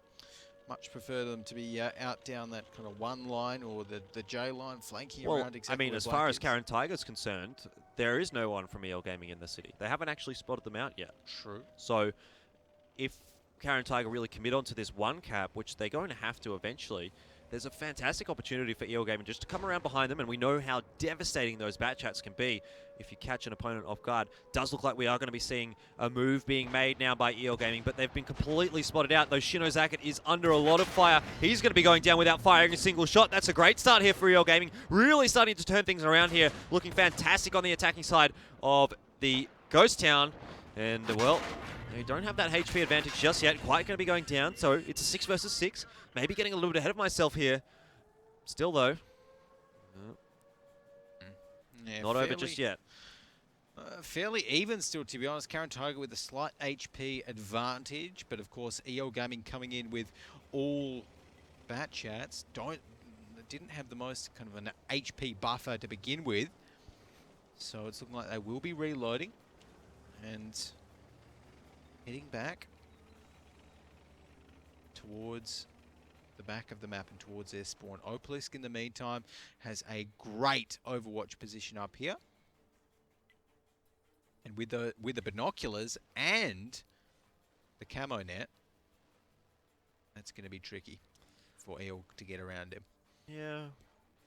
Speaker 2: Much prefer them to be out down that kind of 1 line or the J line, flanking around exactly.
Speaker 1: I mean, as far as Caren Tiger's concerned, there is no one from EL Gaming in the city. They haven't actually spotted them out yet.
Speaker 2: True.
Speaker 1: So if Caren Tiger really commit onto this 1 cap, which they're going to have to eventually, there's a fantastic opportunity for EL Gaming just to come around behind them, and we know how devastating those bat chats can be if you catch an opponent off guard. Does look like we are going to be seeing a move being made now by EL Gaming, but they've been completely spotted out. Though Shinozaki is under a lot of fire. He's going to be going down without firing a single shot. That's a great start here for EL Gaming. Really starting to turn things around here. Looking fantastic on the attacking side of the Ghost Town. And, well, they don't have that HP advantage just yet. Quite going to be going down, so it's a 6 versus 6. Maybe getting a little bit ahead of myself here. Still, though,
Speaker 2: yeah,
Speaker 1: not over just yet.
Speaker 2: Fairly even still, to be honest. Caren Tiger with a slight HP advantage, but of course EL Gaming coming in with all bat chats didn't have the most kind of an HP buffer to begin with, so it's looking like they will be reloading and heading back towards the back of the map and towards their spawn. Opalisk, in the meantime, has a great Overwatch position up here. And with the binoculars and the camo net, that's going to be tricky for EL to get around him.
Speaker 1: Yeah.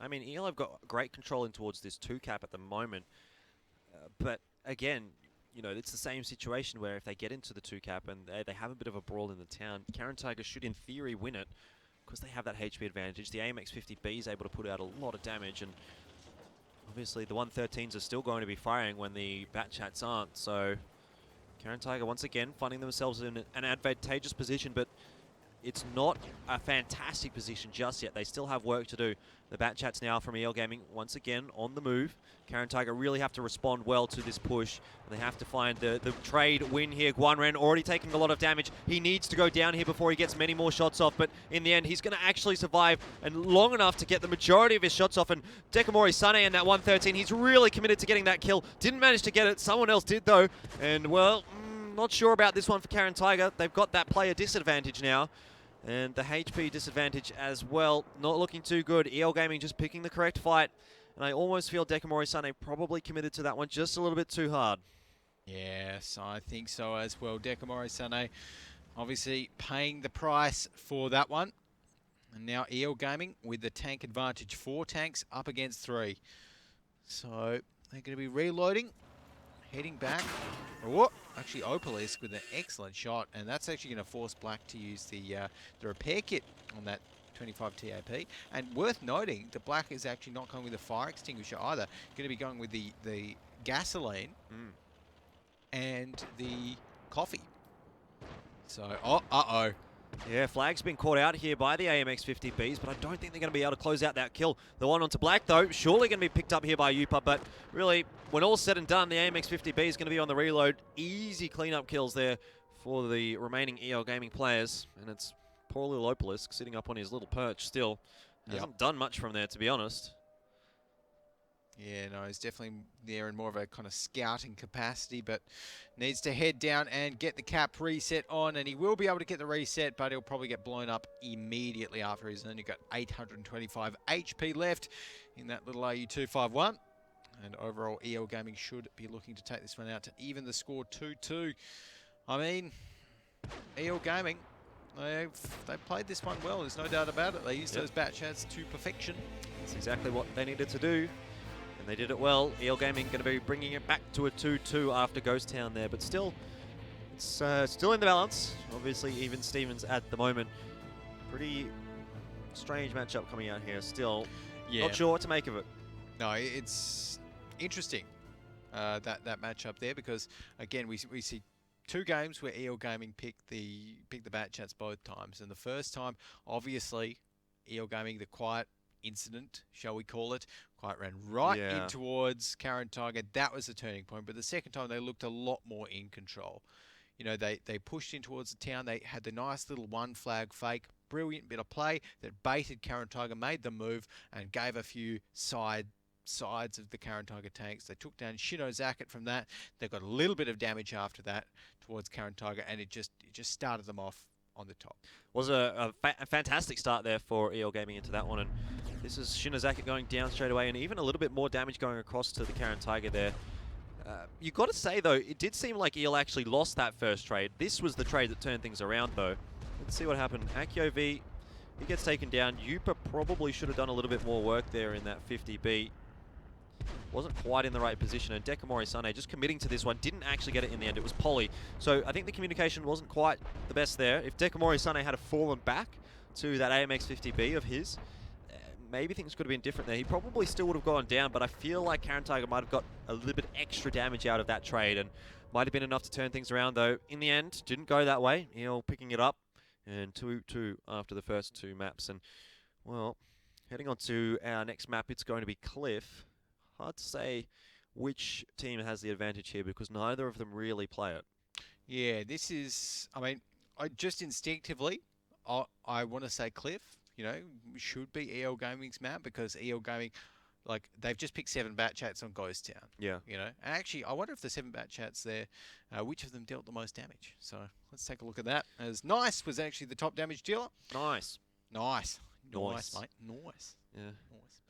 Speaker 1: I mean, EL have got great control in towards this 2-cap at the moment. But, again, you know, it's the same situation where if they get into the 2-cap and they have a bit of a brawl in the town, Caren Tiger should, in theory, win it because they have that HP advantage. The AMX-50B is able to put out a lot of damage, and obviously the 113s are still going to be firing when the bat chats aren't. So Caren Tiger, once again, finding themselves in an advantageous position, but it's not a fantastic position just yet. They still have work to do. The bat chats now from EL Gaming, once again, on the move. Caren Tiger really have to respond well to this push. They have to find the trade win here. Guanren already taking a lot of damage. He needs to go down here before he gets many more shots off, but in the end, he's going to actually survive and long enough to get the majority of his shots off. And Dekamori Sane in that 113, he's really committed to getting that kill. Didn't manage to get it. Someone else did, though. And, well, not sure about this one for Caren Tiger. They've got that player disadvantage now. And the HP disadvantage as well. Not looking too good. EL Gaming just picking the correct fight. And I almost feel Dekamori Sane probably committed to that one just a little bit too hard.
Speaker 2: Yes, I think so as well. Dekamori Sane obviously paying the price for that one. And now EL Gaming with the tank advantage. 4 tanks up against 3. So they're going to be reloading. Heading back. Oh, actually Opalisk with an excellent shot, and that's actually going to force Black to use the repair kit on that 25 TAP. And worth noting, the Black is actually not going with the fire extinguisher either. Going to be going with the gasoline and the coffee. So, uh-oh.
Speaker 1: Yeah, Flag's been caught out here by the AMX-50Bs, but I don't think they're going to be able to close out that kill. The one onto Black, though, surely going to be picked up here by Yupa, but really, when all's said and done, the AMX-50B is going to be on the reload. Easy cleanup kills there for the remaining EL Gaming players, and it's poor little Opalisk sitting up on his little perch still. Hasn't done much from there, to be honest.
Speaker 2: Yeah, no, he's definitely there in more of a kind of scouting capacity, but needs to head down and get the cap reset on, and he will be able to get the reset, but he'll probably get blown up immediately after he's only got 825 HP left in that little RU-251. And overall, EL Gaming should be looking to take this one out to even the score 2-2. I mean, EL Gaming, they've played this one well, there's no doubt about it. They used those bat chats to perfection.
Speaker 1: That's exactly what they needed to do. And they did it well. EL Gaming going to be bringing it back to a 2-2 after Ghost Town there. But still, it's still in the balance. Obviously, even Stevens at the moment. Pretty strange matchup coming out here still. Not sure what to make of it.
Speaker 2: No, it's interesting, that matchup there, because, again, we see 2 games where EL Gaming picked the bat chats both times. And the first time, obviously, EL Gaming, the quiet incident, shall we call it, quite ran right in towards Caren Tiger. That was the turning point. But the second time, they looked a lot more in control. You know, they pushed in towards the town. They had the nice little 1 flag fake. Brilliant bit of play that baited Caren Tiger, made them move, and gave a few sides of the Caren Tiger tanks. They took down Shinozaki from that. They got a little bit of damage after that towards Caren Tiger, and it just started them off on the top.
Speaker 1: Was a fantastic start there for EL Gaming into that one, and this is Shinozaki going down straight away, and even a little bit more damage going across to the Caren Tiger there. You got to say, though, it did seem like EL actually lost that first trade. This was the trade that turned things around, though. Let's see what happened. Akio V He gets taken down. Yupa probably should have done a little bit more work there in that 50B. Wasn't quite in the right position, and Dekamori Sane just committing to this one, didn't actually get it in the end. It was Polly. So I think the communication wasn't quite the best there. If Dekamori Sane had fallen back to that AMX 50B of his, maybe things could have been different there. He probably still would have gone down, but I feel like Caren Tiger might have got a little bit extra damage out of that trade, and might have been enough to turn things around, though. In the end, didn't go that way. Eel picking it up, and 2-2 after the first two maps. And, well, heading on to our next map, it's going to be Cliff. Hard to say which team has the advantage here, because neither of them really play it.
Speaker 2: Yeah, this is, I mean, I just instinctively, I want to say Cliff, you know, should be EL Gaming's map, because EL Gaming, like, they've just picked 7 bat chats on Ghost Town.
Speaker 1: Yeah.
Speaker 2: You know, and actually, I wonder if the 7 bat chats there, which of them dealt the most damage. So let's take a look at that. As Nice was actually the top damage dealer.
Speaker 1: Nice.
Speaker 2: Nice. Nice, mate. Nice.
Speaker 1: Yeah.
Speaker 2: Nice.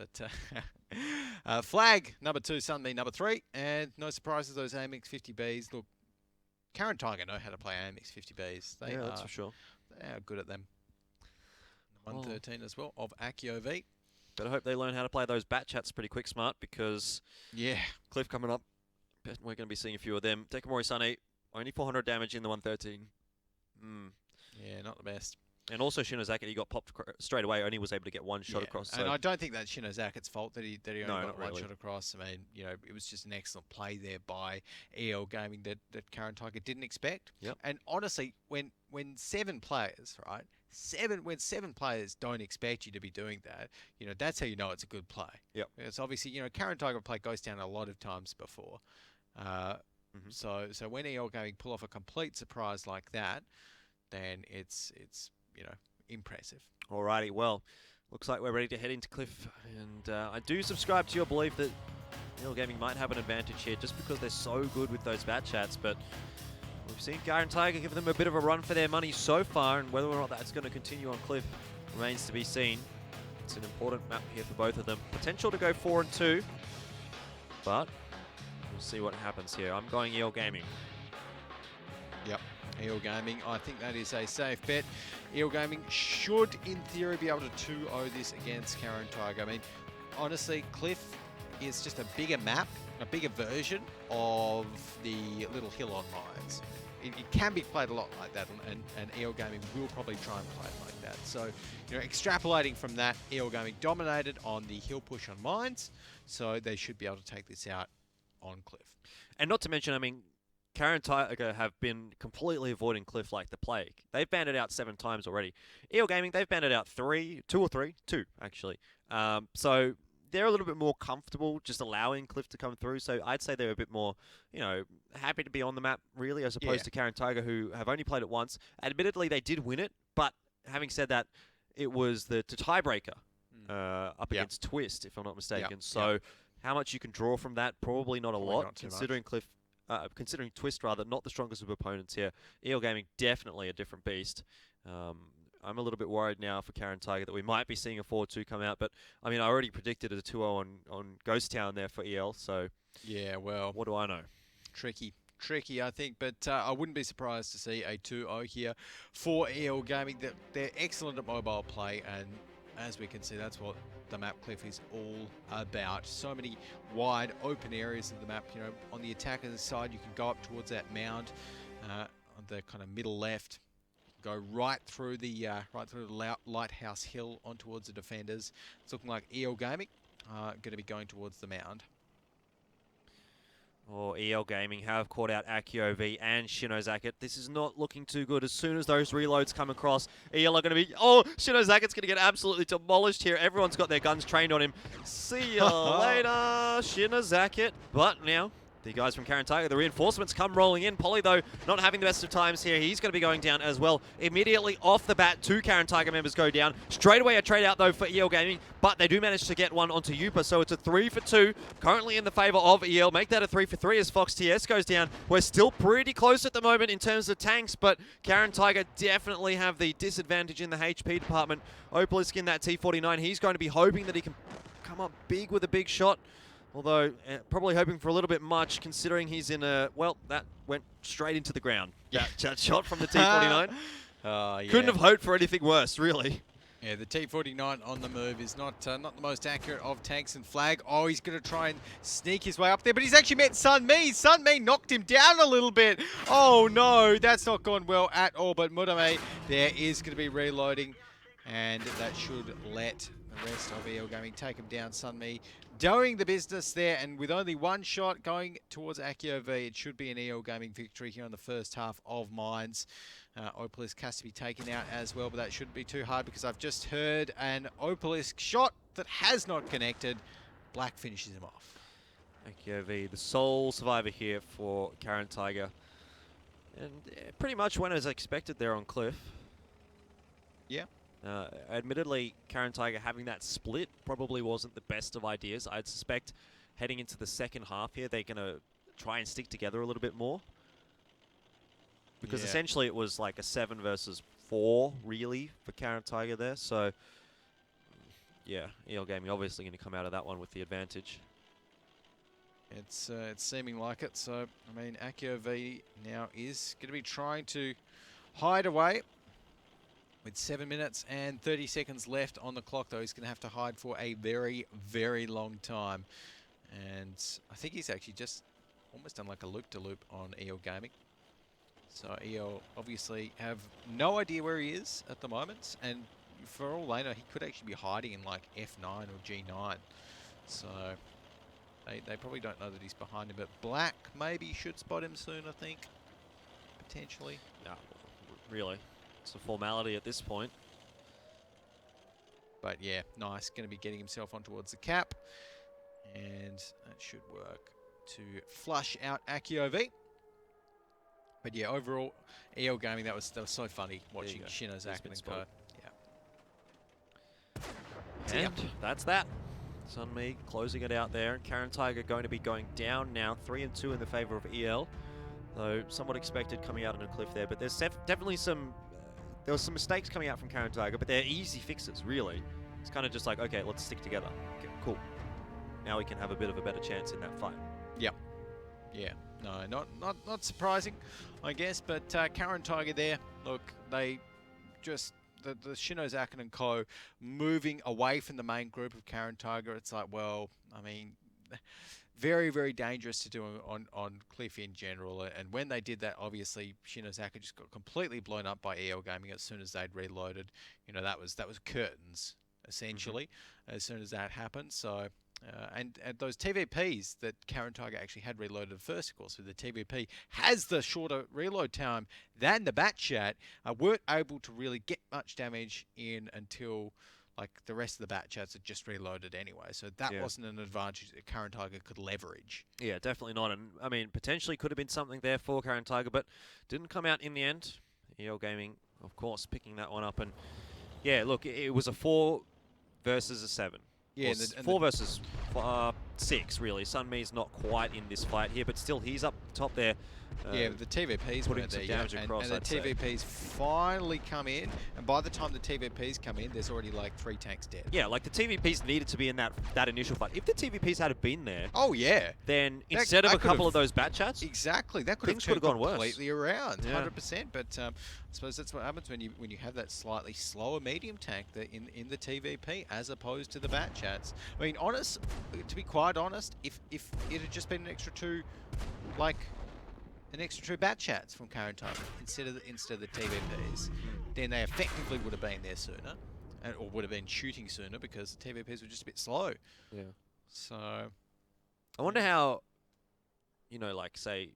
Speaker 2: But Flag, number 2, Sunbeam, number 3. And no surprises, those AMX 50Bs. Look, Caren Tiger know how to play AMX 50Bs.
Speaker 1: Yeah, that's for sure.
Speaker 2: They are good at them. 113 as well of Accio V.
Speaker 1: Better hope they learn how to play those bat chats pretty quick, smart, because Cliff coming up, we're going to be seeing a few of them. Dekamori Sane, only 400 damage in the 113.
Speaker 2: Yeah, not the best.
Speaker 1: And also Shinozaki, he got popped straight away, only was able to get one shot across.
Speaker 2: And I don't think that's Shinozaki's fault that he only got one
Speaker 1: really.
Speaker 2: shot across. I mean, you know, it was just an excellent play there by EL Gaming that Caren Tiger didn't expect.
Speaker 1: Yep.
Speaker 2: And honestly, when 7 players, right? When 7 players don't expect you to be doing that, you know, that's how you know it's a good play.
Speaker 1: Yep.
Speaker 2: It's obviously, you know, Caren Tiger played Ghost Town a lot of times before. So when EL Gaming pull off a complete surprise like that, then it's you know, impressive.
Speaker 1: Alrighty, well, looks like we're ready to head into Cliff, and I do subscribe to your belief that EL Gaming might have an advantage here just because they're so good with those bat chats, but we've seen Caren Tiger give them a bit of a run for their money so far, and whether or not that's going to continue on Cliff remains to be seen. It's an important map here for both of them. Potential to go 4-2, but we'll see what happens here. I'm going EL Gaming.
Speaker 2: Yep. EL Gaming, I think that is a safe bet. EL Gaming should, in theory, be able to 2-0 this against Caren Tiger. I mean, honestly, Cliff is just a bigger map, a bigger version of the Little Hill on Mines. It can be played a lot like that, and EL Gaming will probably try and play it like that. So, you know, extrapolating from that, EL Gaming dominated on the hill push on Mines, so they should be able to take this out on Cliff.
Speaker 1: And not to mention, I mean, Caren Tiger have been completely avoiding Cliff like the plague. They've banned it out 7 times already. EL Gaming, they've banned it out 2 actually. So they're a little bit more comfortable just allowing Cliff to come through. So I'd say they're a bit more, you know, happy to be on the map, really, as opposed to Caren Tiger, who have only played it once. Admittedly, they did win it, but having said that, it was the tiebreaker up against Twist, if I'm not mistaken. So how much you can draw from that? Probably not a lot,
Speaker 2: not
Speaker 1: considering Cliff. Considering Twist, rather, not the strongest of opponents here. EL Gaming, definitely a different beast. I'm a little bit worried now for Caren Tiger that we might be seeing a 4-2 come out, but, I mean, I already predicted a 2-0 on Ghost Town there for EL, so...
Speaker 2: Yeah, well...
Speaker 1: What do I know?
Speaker 2: Tricky, I think, but I wouldn't be surprised to see a 2-0 here for EL Gaming. They're excellent at mobile play, and as we can see, that's what the map Cliff is all about. So many wide open areas of the map. You know, on the attacker's side, you can go up towards that mound on the kind of middle left. Go right through the lighthouse hill on towards the defenders. It's looking like EL Gaming going to be going towards the mound.
Speaker 1: Or EL Gaming have caught out Accio V and Shinozaki. This is not looking too good. As soon as those reloads come across, EL are going to be... Oh, Shinozaki's going to get absolutely demolished here. Everyone's got their guns trained on him. See you later, Shinozaki. But now, the guys from Caren Tiger, the reinforcements come rolling in. Polly, though, not having the best of times here. He's going to be going down as well. Immediately off the bat, 2 Caren Tiger members go down. Straight away a trade out, though, for EL Gaming, but they do manage to get one onto Yupa, so it's a 3-for-2, currently in the favor of EL. Make that a 3-for-3 as Fox TS goes down. We're still pretty close at the moment in terms of tanks, but Caren Tiger definitely have the disadvantage in the HP department. Opalisk in that T49, he's going to be hoping that he can come up big with a big shot. Although, probably hoping for a little bit much, considering he's in a... Well, that went straight into the ground. That shot from the T49. Couldn't have hoped for anything worse, really.
Speaker 2: Yeah, the T-49 on the move is not the most accurate of tanks and flag. Oh, he's going to try and sneak his way up there, but he's actually met Sun Mi. Sun Mi knocked him down a little bit. Oh, no, that's not gone well at all. But Mudame there is going to be reloading, and that should let the rest of EL Gaming take him down. Sun Mi doing the business there, and with only one shot going towards Accio V, it should be an EL Gaming victory here in the first half of Mines. Opalisk has to be taken out as well, but that shouldn't be too hard because I've just heard an Opalisk shot that has not connected. Black finishes him off.
Speaker 1: Accio V, the sole survivor here for Caren Tiger. And pretty much went as expected there on Cliff.
Speaker 2: Yeah.
Speaker 1: Admittedly, Caren Tiger having that split probably wasn't the best of ideas. I'd suspect heading into the second half here, they're going to try and stick together a little bit more. Because essentially it was like a 7 versus 4, really, for Caren Tiger there. So, yeah, EL Gaming obviously going to come out of that one with the advantage.
Speaker 2: It's seeming like it. So, I mean, Accio V now is going to be trying to hide away. With 7 minutes and 30 seconds left on the clock, though, he's going to have to hide for a very, very long time. And I think he's actually just almost done like a loop-to-loop on EL Gaming. So EL obviously have no idea where he is at the moment, and for all they know, he could actually be hiding in like F9 or G9. So they probably don't know that he's behind him, but Black maybe should spot him soon, I think, potentially.
Speaker 1: No, really. It's a formality at this point.
Speaker 2: But yeah, nice. Going to be getting himself on towards the cap, and that should work to flush out Accio V. But yeah, overall, EL Gaming, that was so funny watching Shino, Zach, and Co. Yeah.
Speaker 1: And that's that. Sun Mi closing it out there. And Caren Tiger going to be going down now, 3-2 in the favor of EL. Though somewhat expected coming out on a cliff there. But there's definitely some... there was some mistakes coming out from Caren Tiger, but they're easy fixes, really. It's kind of just like, okay, let's stick together. Okay, cool. Now we can have a bit of a better chance in that fight.
Speaker 2: Yep. Yeah. No, not surprising, I guess. But Caren Tiger there, look, they just... the Shinozaki and Co. moving away from the main group of Caren Tiger. It's like, well, I mean... very, very dangerous to do on Cliff in general. And when they did that, obviously, Shinozaki just got completely blown up by EL Gaming as soon as they'd reloaded. You know, that was curtains, essentially, as soon as that happened. So, and those TVPs that Caren Tiger actually had reloaded first, of course, with the TVP, has the shorter reload time than the Batchat, weren't able to really get much damage in until... like the rest of the Batchats had just reloaded anyway, so that wasn't an advantage that Caren Tiger could leverage. Yeah,
Speaker 1: definitely not. And I mean, potentially could have been something there for Caren Tiger, but didn't come out in the end. EL Gaming, of course, picking that one up. And yeah, look, it was a 4 versus a 7. Yeah, and 4 versus 6, really. Sun Mi's not quite in this fight here, but still, he's up top there.
Speaker 2: Yeah, the TVPs
Speaker 1: putting some damage across,
Speaker 2: and the TVPs finally come in, and by the time the TVPs come in, there's already like 3 tanks dead.
Speaker 1: Yeah, like the TVPs needed to be in that initial fight. If the TVPs had been there, then instead of a couple of those Batchats,
Speaker 2: exactly, that could have gone completely around, 100%. But I suppose that's what happens when you have that slightly slower medium tank in the TVP as opposed to the Batchats. I mean, to be quite honest, if it had just been an extra 2 Batchats from Caren Tiger instead of the TVPs, then they effectively would have been there sooner, or would have been shooting sooner because the TVPs were just a bit slow.
Speaker 1: Yeah.
Speaker 2: So,
Speaker 1: I wonder how, like say,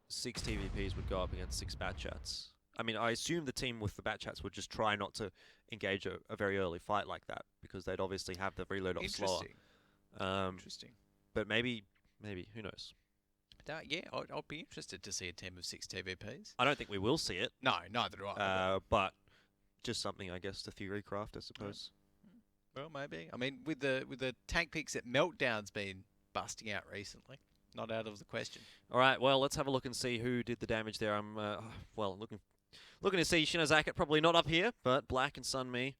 Speaker 1: 6 TVPs would go up against 6 Batchats. I mean, I assume the team with the Batchats would just try not to engage a very early fight like that because they'd obviously have the reload off slower.
Speaker 2: Interesting.
Speaker 1: But maybe, who knows?
Speaker 2: Yeah, I'll be interested to see a team of 6 TVPs.
Speaker 1: I don't think we will see it.
Speaker 2: No, neither do I.
Speaker 1: But just something, I guess, to theory craft, I suppose.
Speaker 2: Well, maybe. I mean, with the tank picks that Meltdown's been busting out recently, not out of the question.
Speaker 1: All right, well, let's have a look and see who did the damage there. I'm looking to see Shinozaki, probably not up here, but Black and Sun Mi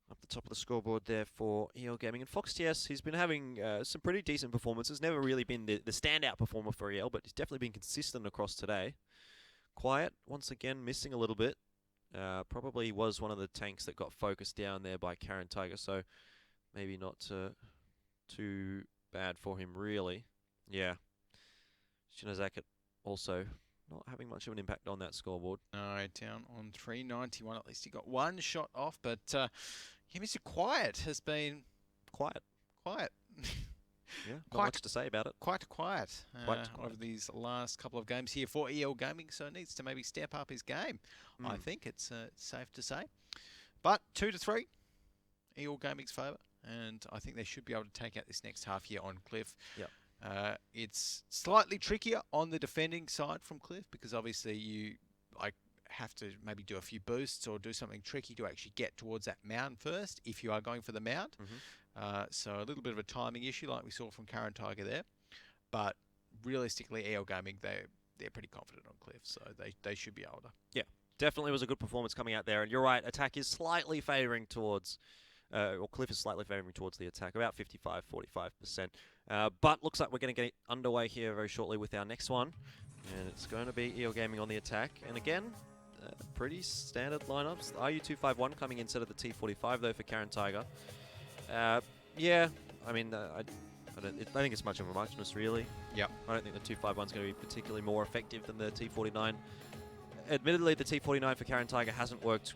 Speaker 1: up the top of the scoreboard there for EL Gaming. And Fox TS, he's been having some pretty decent performances. Never really been the standout performer for EL, but he's definitely been consistent across today. Quiet, once again, missing a little bit. Probably was one of the tanks that got focused down there by Caren Tiger, so maybe not too bad for him, really. Yeah. Shinozaki also not having much of an impact on that scoreboard.
Speaker 2: No, down on 391. At least he got one shot off, but yeah, Mr. Quiet has been
Speaker 1: quiet. Yeah, not much to say about it.
Speaker 2: Quite quiet
Speaker 1: Quiet.
Speaker 2: over these last couple of games here for EL Gaming, so needs to maybe step up his game. I think it's safe to say. But 2-3, EL Gaming's favour, and I think they should be able to take out this next half here on Cliff.
Speaker 1: Yep.
Speaker 2: It's slightly trickier on the defending side from Cliff because obviously you have to maybe do a few boosts or do something tricky to actually get towards that mound first if you are going for the mound. So a little bit of a timing issue like we saw from Caren Tiger there. But realistically, EL Gaming, they're pretty confident on Cliff, so they should be able to.
Speaker 1: Yeah, definitely was a good performance coming out there. And you're right, attack is slightly favouring towards, or Cliff is slightly favouring towards the attack, about 55-45%. But looks like we're going to get underway here very shortly with our next one. And it's going to be EL Gaming on the attack. And again, pretty standard lineups. RU251 coming instead of the T45 though for Caren Tiger. Yeah, I mean, I think it's much of a muchness, really.
Speaker 2: Yep.
Speaker 1: I don't think the 251 is going to be particularly more effective than the T49. Admittedly, the T49 for Caren Tiger hasn't worked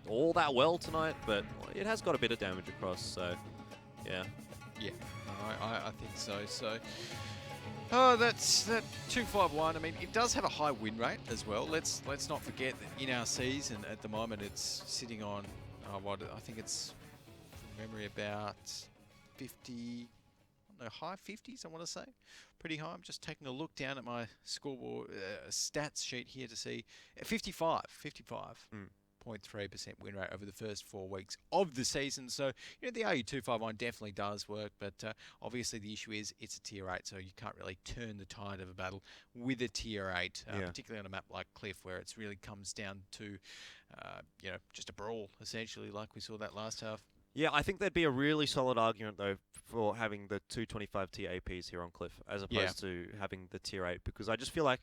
Speaker 1: all that well tonight, but it has got a bit of damage across, so yeah.
Speaker 2: Yeah, I think so. So, oh, that's that 251. I mean, it does have a high win rate as well. Let's not forget that in our season at the moment it's sitting on what I think it's from memory about 50. No, high 50s, I want to say. Pretty high. I'm just taking a look down at my scoreboard stats sheet here to see 55.3% win rate over the first 4 weeks of the season. So, you know, the RU251 definitely does work, but obviously the issue is it's a tier 8, so you can't really turn the tide of a battle with a tier 8, particularly on a map like Cliff, where it really comes down to, you know, just a brawl, essentially, like we saw that last half.
Speaker 1: Yeah, I think there'd be a really solid argument, though, for having the 225 tier APs here on Cliff, as opposed to having the tier 8, because I just feel like,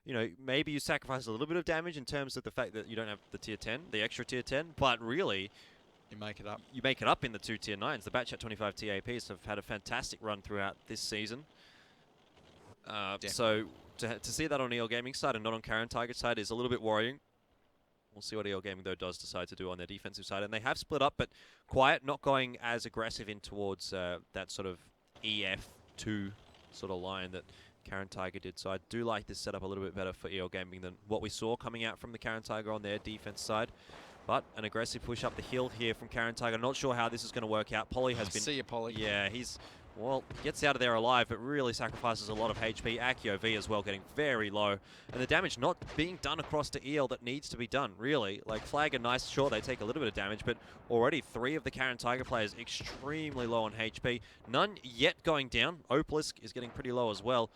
Speaker 1: you know, maybe you sacrifice a little bit of damage in terms of the fact that you don't have the tier 10, the extra tier 10, but really,
Speaker 2: you make it up.
Speaker 1: You make it up in the 2 tier 9s. The Batchat 25 tier APs have had a fantastic run throughout this season. So to see that on EL Gaming side and not on Caren Tiger's side is a little bit worrying. We'll see what EL Gaming, though, does decide to do on their defensive side. And they have split up, but Quiet not going as aggressive in towards that sort of EF2 sort of line that Caren Tiger did. So I do like this setup a little bit better for EL Gaming than what we saw coming out from the Caren Tiger on their defense side. But an aggressive push up the hill here from Caren Tiger. Not sure how this is going to work out. Polly has been...
Speaker 2: See you, Polly.
Speaker 1: Yeah, he's... Well, gets out of there alive, but really sacrifices a lot of HP. Accio V as well, getting very low. And the damage not being done across to EL that needs to be done, really. Like, Flag and Nice, sure, they take a little bit of damage, but already 3 of the Caren Tiger players extremely low on HP. None yet going down. Opalisk is getting pretty low as well.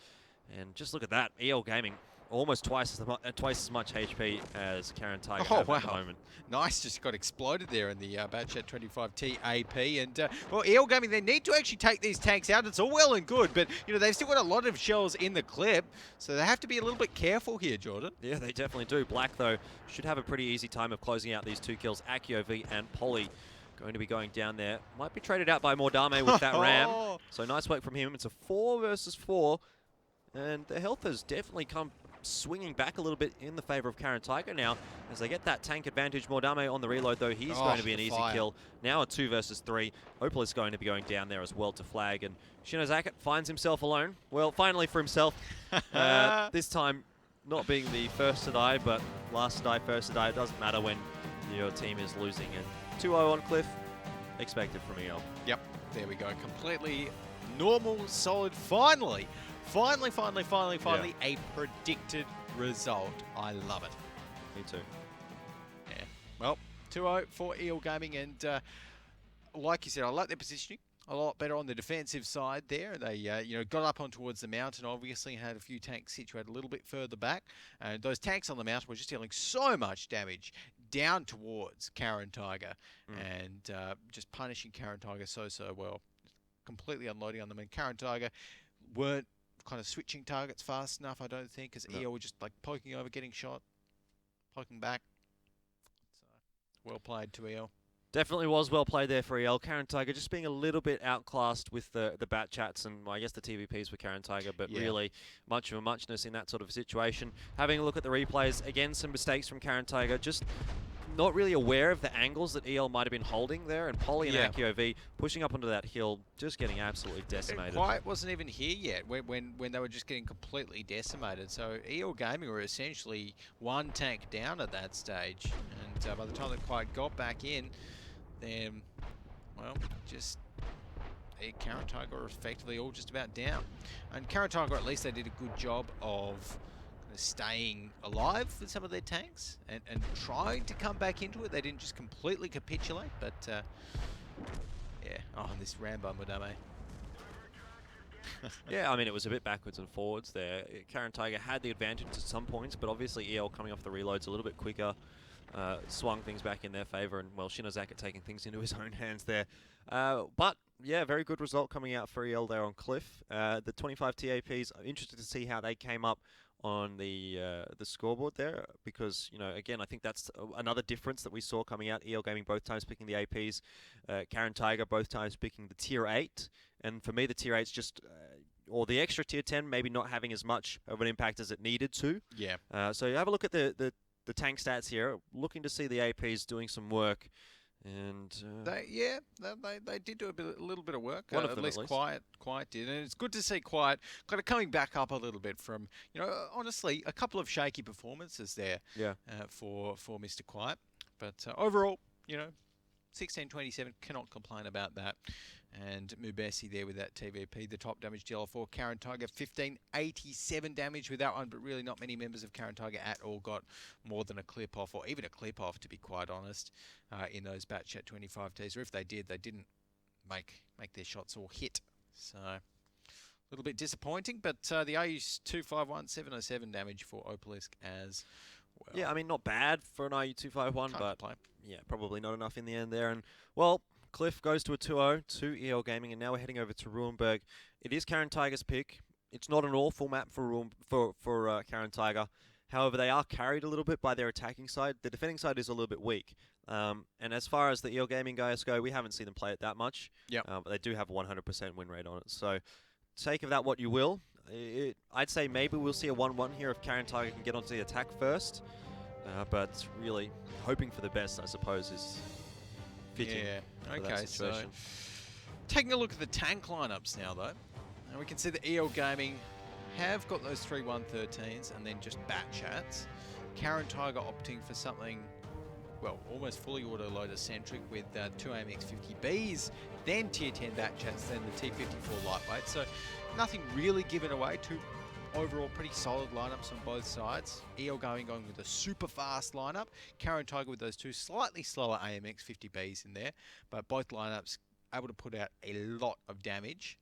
Speaker 1: And just look at that. EL Gaming, almost twice as much HP as Caren Tiger have at the moment.
Speaker 2: Nice, just got exploded there in the Batchat 25T AP. And, well, EL Gaming, they need to actually take these tanks out. It's all well and good, but, you know, they've still got a lot of shells in the clip, so they have to be a little bit careful here, Jordan.
Speaker 1: Yeah, they definitely do. Black, though, should have a pretty easy time of closing out these 2 kills. Accio V and Polly going to be going down there. Might be traded out by Mordame with that ram. So nice work from him. It's a 4 versus 4. And the health has definitely come swinging back a little bit in the favour of Caren Tiger now as they get that tank advantage. Mordame on the reload, though. He's going to be an easy kill. Now a 2 versus 3. Opal is going to be going down there as well to flag. And Shinozaki finds himself alone. Well, finally for himself. This time not being the first to die, but last to die, first to die. It doesn't matter when your team is losing. And 2-0 on Cliff, expected from EL.
Speaker 2: Yep, there we go. Completely normal, solid, finally, a predicted result. I love it.
Speaker 1: Me too.
Speaker 2: Yeah. Well, 2-0 for EL Gaming, and like you said, I like their positioning a lot better on the defensive side there. They, you know, got up on towards the mountain, obviously, and had a few tanks situated a little bit further back. And those tanks on the mountain were just dealing so much damage down towards Caren Tiger, and just punishing Caren Tiger so well. Completely unloading on them, and Caren Tiger weren't kind of switching targets fast enough, I don't think, because EL were just like poking over, getting shot, poking back. Well played to EL.
Speaker 1: Definitely was well played there for EL. Caren Tiger just being a little bit outclassed with the bat chats and, well, I guess, the TVPs for Caren Tiger, but really much of a muchness in that sort of situation. Having a look at the replays, again, some mistakes from Caren Tiger, just not really aware of the angles that EL might have been holding there, and Polly and AccuOV pushing up onto that hill, just getting absolutely decimated.
Speaker 2: Quiet wasn't even here yet when they were just getting completely decimated. So EL Gaming were essentially one tank down at that stage, and by the time that Quiet got back in, then, well, just Caren Tiger were effectively all just about down. And Caren Tiger, at least they did a good job of staying alive with some of their tanks and trying to come back into it. They didn't just completely capitulate, but yeah. Oh, and this Rambo Madame.
Speaker 1: Yeah, I mean, it was a bit backwards and forwards there. Caren Tiger had the advantage at some points, but obviously EL coming off the reloads a little bit quicker swung things back in their favour, and, well, Shinozaka taking things into his own hands there. But, yeah, very good result coming out for EL there on Cliff. The 25 TAPs, I'm interested to see how they came up on the scoreboard there, because, you know, again, I think that's another difference that we saw coming out. EL Gaming both times picking the APs, Caren Tiger both times picking the tier 8, and for me the tier 8's just or the extra tier 10 maybe not having as much of an impact as it needed to.
Speaker 2: Yeah.
Speaker 1: So you have a look at the tank stats here, looking to see the APs doing some work. And
Speaker 2: they did do a little bit of work.
Speaker 1: One of them, at least.
Speaker 2: Quiet did, and it's good to see Quiet kind of coming back up a little bit from, you know, honestly, a couple of shaky performances there.
Speaker 1: Yeah.
Speaker 2: For Mr. Quiet, but overall, you know, 16-27, cannot complain about that. And Mubesi there with that TVP, the top damage dealer for Caren Tiger, 1587 damage with that one, but really not many members of Caren Tiger at all got more than a clip off, or even a clip off, to be quite honest, in those Batchat 25Ts. Or if they did, they didn't make their shots all hit. So a little bit disappointing, but the RU 251, 707 damage for Opalisk as well.
Speaker 1: Yeah, I mean, not bad for an RU 251, but
Speaker 2: play.
Speaker 1: Yeah, probably not enough in the end there. And, well, Cliff goes to a 2-0 to EL Gaming, and now we're heading over to Ruinberg. It is Caren Tiger's pick. It's not an awful map for Caren Tiger. However, they are carried a little bit by their attacking side. The defending side is a little bit weak. And as far as the EL Gaming guys go, we haven't seen them play it that much.
Speaker 2: Yeah.
Speaker 1: But they do have a 100% win rate on it. So take of that what you will. I'd say maybe we'll see a 1-1 here if Caren Tiger can get onto the attack first. But really, hoping for the best, I suppose, is fitting.
Speaker 2: Yeah, okay, so taking a look at the tank lineups now, though, and we can see that EL Gaming have got those 3-1-13s and then just bat chats. Caren Tiger opting for something, well, almost fully auto-loader centric with 2 AMX 50Bs, then tier 10 bat chats, then the T54 lightweight. So nothing really given away. Two overall pretty solid lineups on both sides. EL going with a super fast lineup. Caren Tiger with those two slightly slower AMX 50Bs in there, but both lineups able to put out a lot of damage.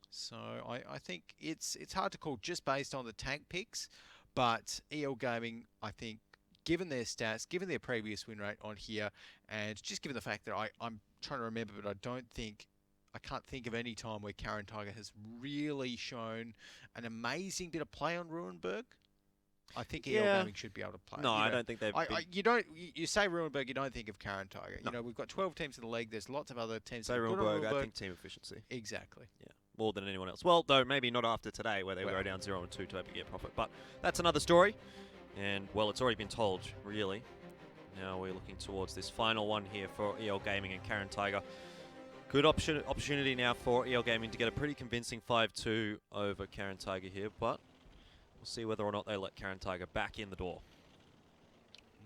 Speaker 2: So I think it's hard to call just based on the tank picks, but EL Gaming, I think, given their stats, given their previous win rate on here, and just given the fact that I'm trying to remember, but I can't think of any time where Caren Tiger has really shown an amazing bit of play on Ruinberg. I think EL Gaming should be able to play.
Speaker 1: No, I don't think they've.
Speaker 2: You say Ruinberg, you don't think of Caren Tiger. No. You know, we've got 12 teams in the league. There's lots of other teams.
Speaker 1: Say Ruinberg, I think team efficiency.
Speaker 2: Exactly.
Speaker 1: Yeah, more than anyone else. Well, though maybe not after today, where they go down 0-2 to able to get profit. But that's another story. And well, it's already been told, really. Now we're looking towards this final one here for EL Gaming and Caren Tiger. Good opportunity now for EL Gaming to get a pretty convincing 5-2 over Caren Tiger here, but we'll see whether or not they let Caren Tiger back in the door.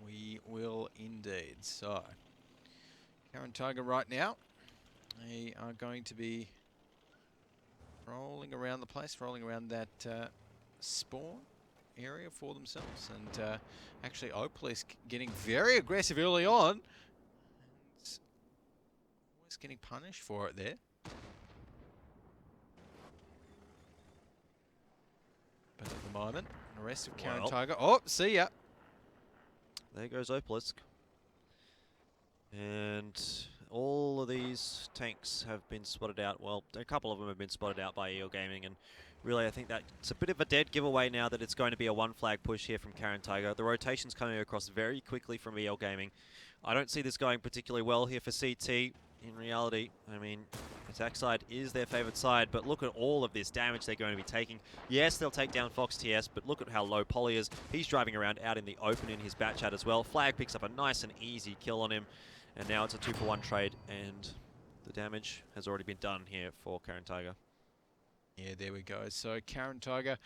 Speaker 2: We will indeed. So, Caren Tiger right now, they are going to be rolling around the place, rolling around that spawn area for themselves, and actually Opalisk getting very aggressive early on. Getting punished for it there. But at the moment, the rest of Caren Tiger. Oh, see ya.
Speaker 1: There goes Opalisk. And all of these tanks have been spotted out. Well, a couple of them have been spotted out by EL Gaming, and really, I think that's a bit of a dead giveaway now that it's going to be a one flag push here from Caren Tiger. The rotation's coming across very quickly from EL Gaming. I don't see this going particularly well here for CT. In reality, I mean, attack side is their favorite side, but look at all of this damage they're going to be taking. Yes, they'll take down Fox TS, but look at how low Poly is. He's driving around out in the open in his bat chat as well. Flag picks up a nice and easy kill on him, and now it's a 2-for-1 trade, and the damage has already been done here for Caren Tiger.
Speaker 2: Yeah, there we go. So Caren Tiger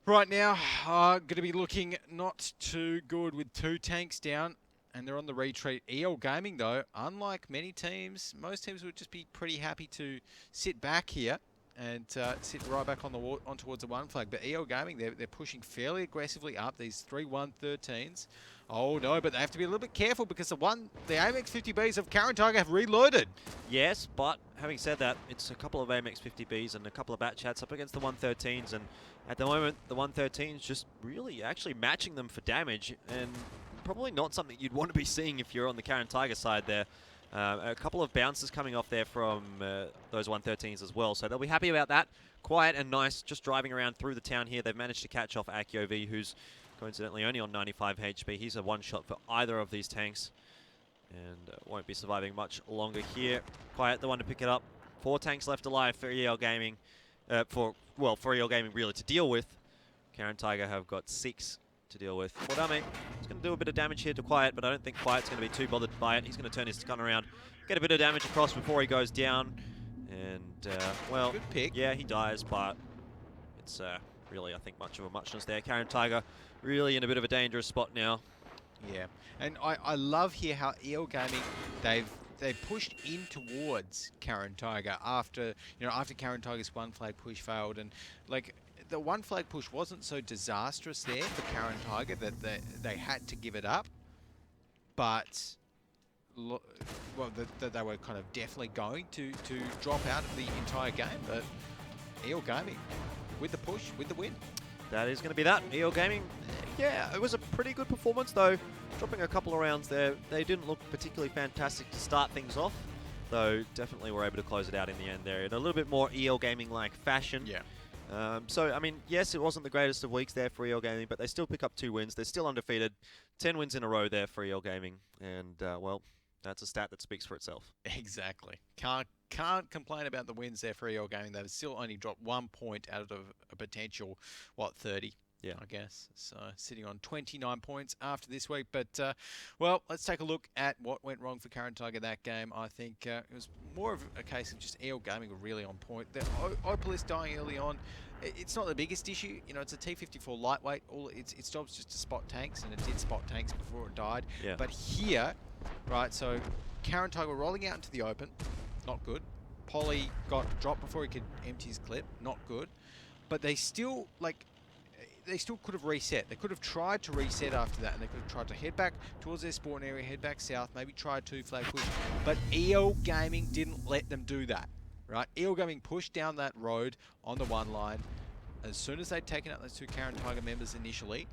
Speaker 2: right now are going to be looking not too good with 2 tanks down. And they're on the retreat. EL Gaming, though, unlike many teams, most teams would just be pretty happy to sit back here and sit right back on towards the one flag. But EL Gaming, they're pushing fairly aggressively up these 3-1-13s. Oh no, but they have to be a little bit careful because the AMX 50Bs of Caren Tiger have reloaded.
Speaker 1: Yes, but having said that, it's a couple of AMX 50Bs and a couple of bat chats up against the 113s, and at the moment, the 113s just really actually matching them for damage, and probably not something you'd want to be seeing if you're on the Caren Tiger side there. A couple of bounces coming off there from those 113s as well, so they'll be happy about that. Quiet and nice, just driving around through the town here. They've managed to catch off Akiov, who's coincidentally only on 95 HP. He's a one-shot for either of these tanks, and won't be surviving much longer here. Quiet, the one to pick it up. 4 tanks left alive for EL Gaming. For EL Gaming really to deal with. Caren Tiger have got 6 to deal with. Wargaming is going to do a bit of damage here to Quiet, but I don't think Quiet's going to be too bothered by it. He's going to turn his gun around, get a bit of damage across before he goes down, and well,
Speaker 2: good pick.
Speaker 1: Yeah, he dies, but it's really, I think, much of a muchness there. Caren Tiger really in a bit of a dangerous spot now.
Speaker 2: Yeah, and I love here how EL Gaming, they've pushed in towards Caren Tiger after Caren Tiger's one flag push failed, and like, the one flag push wasn't so disastrous there for Caren Tiger that they had to give it up, but that they were kind of definitely going to drop out of the entire game. But EL Gaming with the push, with the win.
Speaker 1: That is going to be that. EL Gaming, yeah, it was a pretty good performance though. Dropping a couple of rounds there, they didn't look particularly fantastic to start things off, though definitely were able to close it out in the end there in a little bit more EL Gaming-like fashion.
Speaker 2: Yeah.
Speaker 1: So, I mean, yes, it wasn't the greatest of weeks there for EL Gaming, but they still pick up 2 wins. They're still undefeated. 10 wins in a row there for EL Gaming. And, well, that's a stat that speaks for itself.
Speaker 2: Exactly. Can't complain about the wins there for EL Gaming. They've still only dropped 1 point out of a potential, 30? Yeah, I guess. So sitting on 29 points after this week. But, well, let's take a look at what went wrong for Caren Tiger that game. I think it was more of a case of just EL Gaming were really on point. The Opolis dying early on, it's not the biggest issue. You know, it's a T-54 lightweight. All its job's just to spot tanks, and it did spot tanks before it died.
Speaker 1: Yeah.
Speaker 2: But here, right, so Caren Tiger rolling out into the open, not good. Poly got dropped before he could empty his clip, not good. But they still, they still could have reset. They could have tried to reset after that, and they could have tried to head back towards their spawn area, head back south, maybe try a 2-flag push. But EL Gaming didn't let them do that, right? EL Gaming pushed down that road on the 1 line as soon as they'd taken out those 2 Caren Tiger members initially,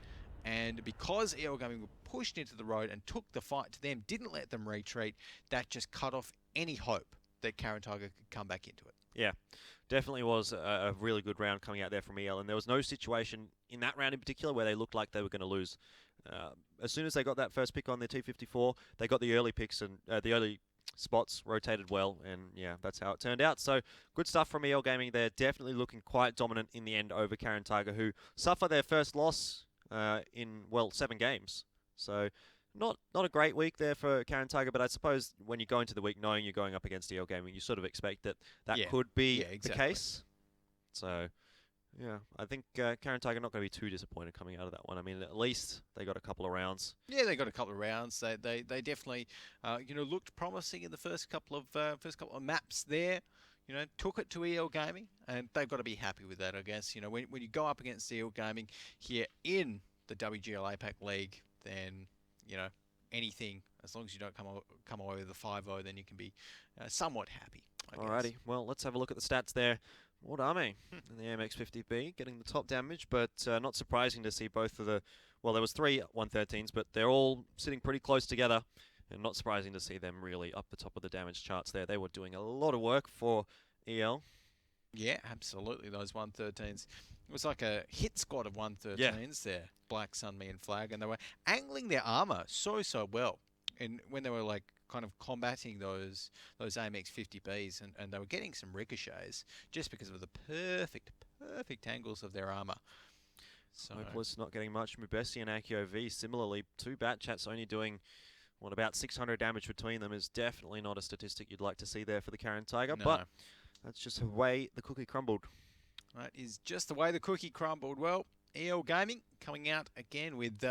Speaker 2: and because EL Gaming were pushed into the road and took the fight to them, didn't let them retreat, that just cut off any hope that Caren Tiger could come back into it.
Speaker 1: Yeah, definitely was a really good round coming out there from EL, and there was no situation in that round in particular where they looked like they were going to lose. As soon as they got that first pick on their T-54, they got the early picks and the early spots rotated well, and yeah, that's how it turned out. So good stuff from EL Gaming. They're definitely looking quite dominant in the end over Caren Tiger, who suffer their first loss in, well, 7 games. So not a great week there for Caren Tiger, but I suppose when you go into the week knowing you're going up against EL Gaming, you sort of expect that could be the case. So, yeah, I think Caren Tiger not going to be too disappointed coming out of that one. I mean, at least they got a couple of rounds.
Speaker 2: Yeah, they got a couple of rounds. They definitely looked promising in the first couple of maps there. You know, took it to EL Gaming, and they've got to be happy with that, I guess. You know, when you go up against EL Gaming here in the WGL APAC League, then, you know, anything, as long as you don't come away with a 5-0, then you can be somewhat happy, I guess.
Speaker 1: Alrighty, well, let's have a look at the stats there. Wargaming in the AMX-50B getting the top damage, but not surprising to see both of the, well, there was 3 113s, but they're all sitting pretty close together, and not surprising to see them really up the top of the damage charts there. They were doing a lot of work for EL.
Speaker 2: Yeah, absolutely. Those 113s. It was like a hit squad of 113s there. Black, Sun, Me, and Flag. And they were angling their armor so well. And when they were like kind of combating those AMX 50Bs and they were getting some ricochets just because of the perfect angles of their armor. So
Speaker 1: Hopeless not getting much. Mubesi and Akio V similarly. 2 Bat Chats only doing about 600 damage between them is definitely not a statistic you'd like to see there for the Caren Tiger.
Speaker 2: No.
Speaker 1: But that's just the way the cookie crumbled.
Speaker 2: That is just the way the cookie crumbled. Well, EL Gaming coming out again with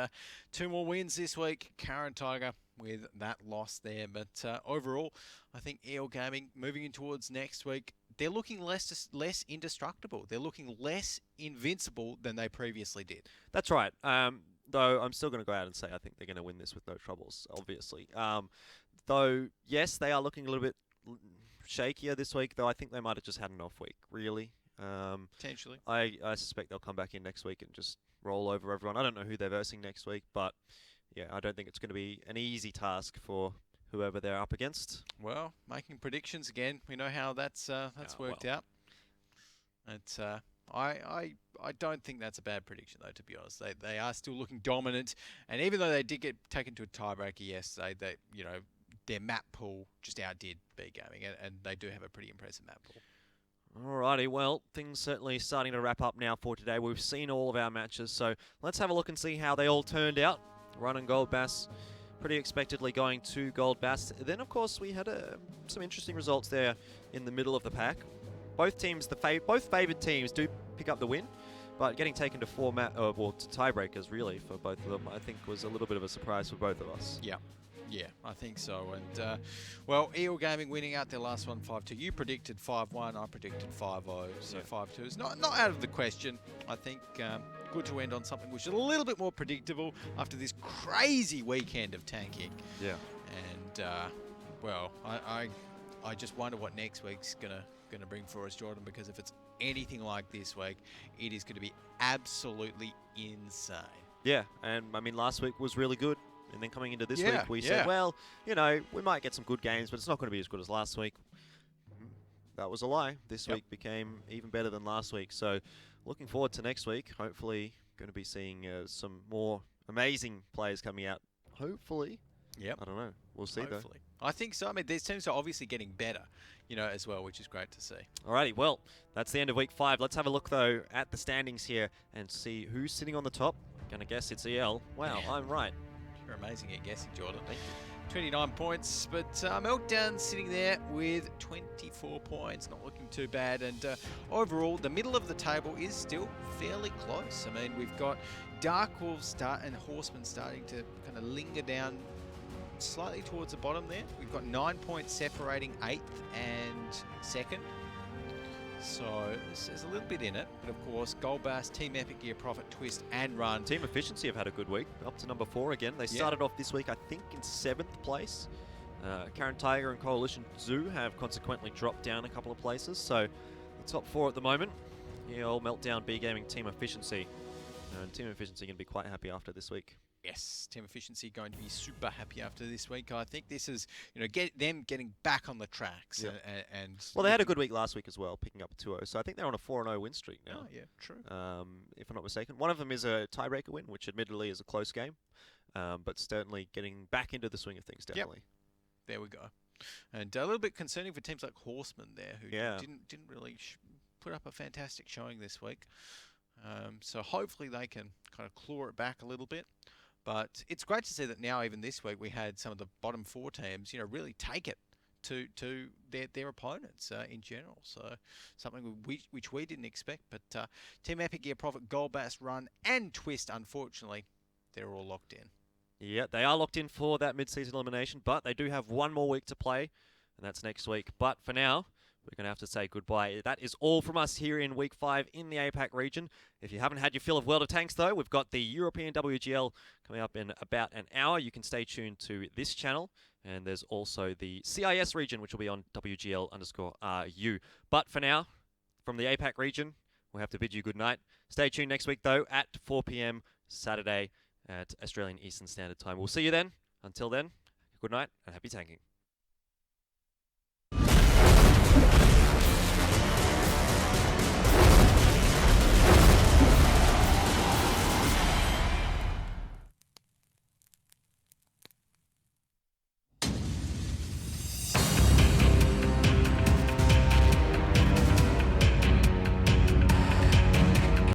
Speaker 2: 2 more wins this week. Caren Tiger with that loss there. But overall, I think EL Gaming moving in towards next week, they're looking less indestructible. They're looking less invincible than they previously did.
Speaker 1: That's right. Though I'm still going to go out and say I think they're going to win this with no troubles, obviously. Though, yes, they are looking a little bit shakier this week, though I think they might have just had an off week, really.
Speaker 2: Potentially.
Speaker 1: I suspect they'll come back in next week and just roll over everyone. I don't know who they're versing next week, but yeah, I don't think it's going to be an easy task for whoever they're up against.
Speaker 2: Well, making predictions again, we know how that's worked out. It's I don't think that's a bad prediction though, to be honest. They are still looking dominant, and even though they did get taken to a tiebreaker yesterday, their map pool just outdid B Gaming, and they do have a pretty impressive map pool.
Speaker 1: Alrighty, well, things certainly starting to wrap up now for today. We've seen all of our matches, so let's have a look and see how they all turned out. Run and Gold Bass pretty expectedly going to Gold Bass. Then, of course, we had some interesting results there in the middle of the pack. Both teams, both favoured teams do pick up the win, but getting taken to to tiebreakers, really, for both of them, I think was a little bit of a surprise for both of us.
Speaker 2: Yeah, I think so. And, well, EL Gaming winning out their last one 5-2. You predicted 5-1, I predicted 5-0. So 5-2 is not out of the question. I think good to end on something which is a little bit more predictable after this crazy weekend of tanking.
Speaker 1: Yeah.
Speaker 2: And, well, I just wonder what next week's gonna bring for us, Jordan, because if it's anything like this week, it is going to be absolutely insane. Yeah,
Speaker 1: and, I mean, last week was really good. And then coming into this week, we said, well, we might get some good games, but it's not going to be as good as last week. That was a lie. This week became even better than last week. So looking forward to next week. Hopefully going to be seeing some more amazing players coming out. Hopefully.
Speaker 2: Yep.
Speaker 1: I don't know. We'll see, though.
Speaker 2: I think so. I mean, these teams are obviously getting better, as well, which is great to see.
Speaker 1: Alrighty, well, that's the end of week 5. Let's have a look, though, at the standings here and see who's sitting on the top. Gonna guess it's EL. Wow, I'm right.
Speaker 2: You're amazing at guessing, Jordan. Thank you. 29 points, but Meltdown sitting there with 24 points, not looking too bad. And overall, the middle of the table is still fairly close. I mean, we've got Dark Wolves and Horsemen starting to kind of linger down slightly towards the bottom there. We've got 9 points separating 8th and 2nd. So there's a little bit in it, but of course, Gold Bass, Team Epic, Gear Profit, Twist, and Run.
Speaker 1: Team Efficiency have had a good week, up to number 4 again. They started off this week, I think, in 7th place. Caren Tiger and Coalition Zoo have consequently dropped down a couple of places, so the top 4 at the moment. EL, Meltdown, B Gaming, Team Efficiency. And Team Efficiency going to be quite happy after this week.
Speaker 2: Yes, Team Efficiency going to be super happy after this week. I think this is, them getting back on the tracks. And
Speaker 1: well, they had a good week last week as well, picking up a 2-0. So I think they're on a 4-0 win streak now.
Speaker 2: Oh, yeah, true.
Speaker 1: If I'm not mistaken. One of them is a tiebreaker win, which admittedly is a close game. But certainly getting back into the swing of things, definitely.
Speaker 2: Yep. There we go. And a little bit concerning for teams like Horsemen there, who didn't really put up a fantastic showing this week. So hopefully they can kind of claw it back a little bit. But it's great to see that now, even this week, we had some of the bottom 4 teams, really take it to their opponents in general. So something which we didn't expect. But Team Epic, Gear Profit, Gold Bass, Run, and Twist, unfortunately, they're all locked in.
Speaker 1: Yeah, they are locked in for that mid-season elimination, but they do have one more week to play, and that's next week. But for now, we're going to have to say goodbye. That is all from us here in Week 5 in the APAC region. If you haven't had your fill of World of Tanks, though, we've got the European WGL coming up in about an hour. You can stay tuned to this channel. And there's also the CIS region, which will be on WGL_RU. But for now, from the APAC region, we'll have to bid you good night. Stay tuned next week, though, at 4 p.m. Saturday at Australian Eastern Standard Time. We'll see you then. Until then, good night and happy tanking.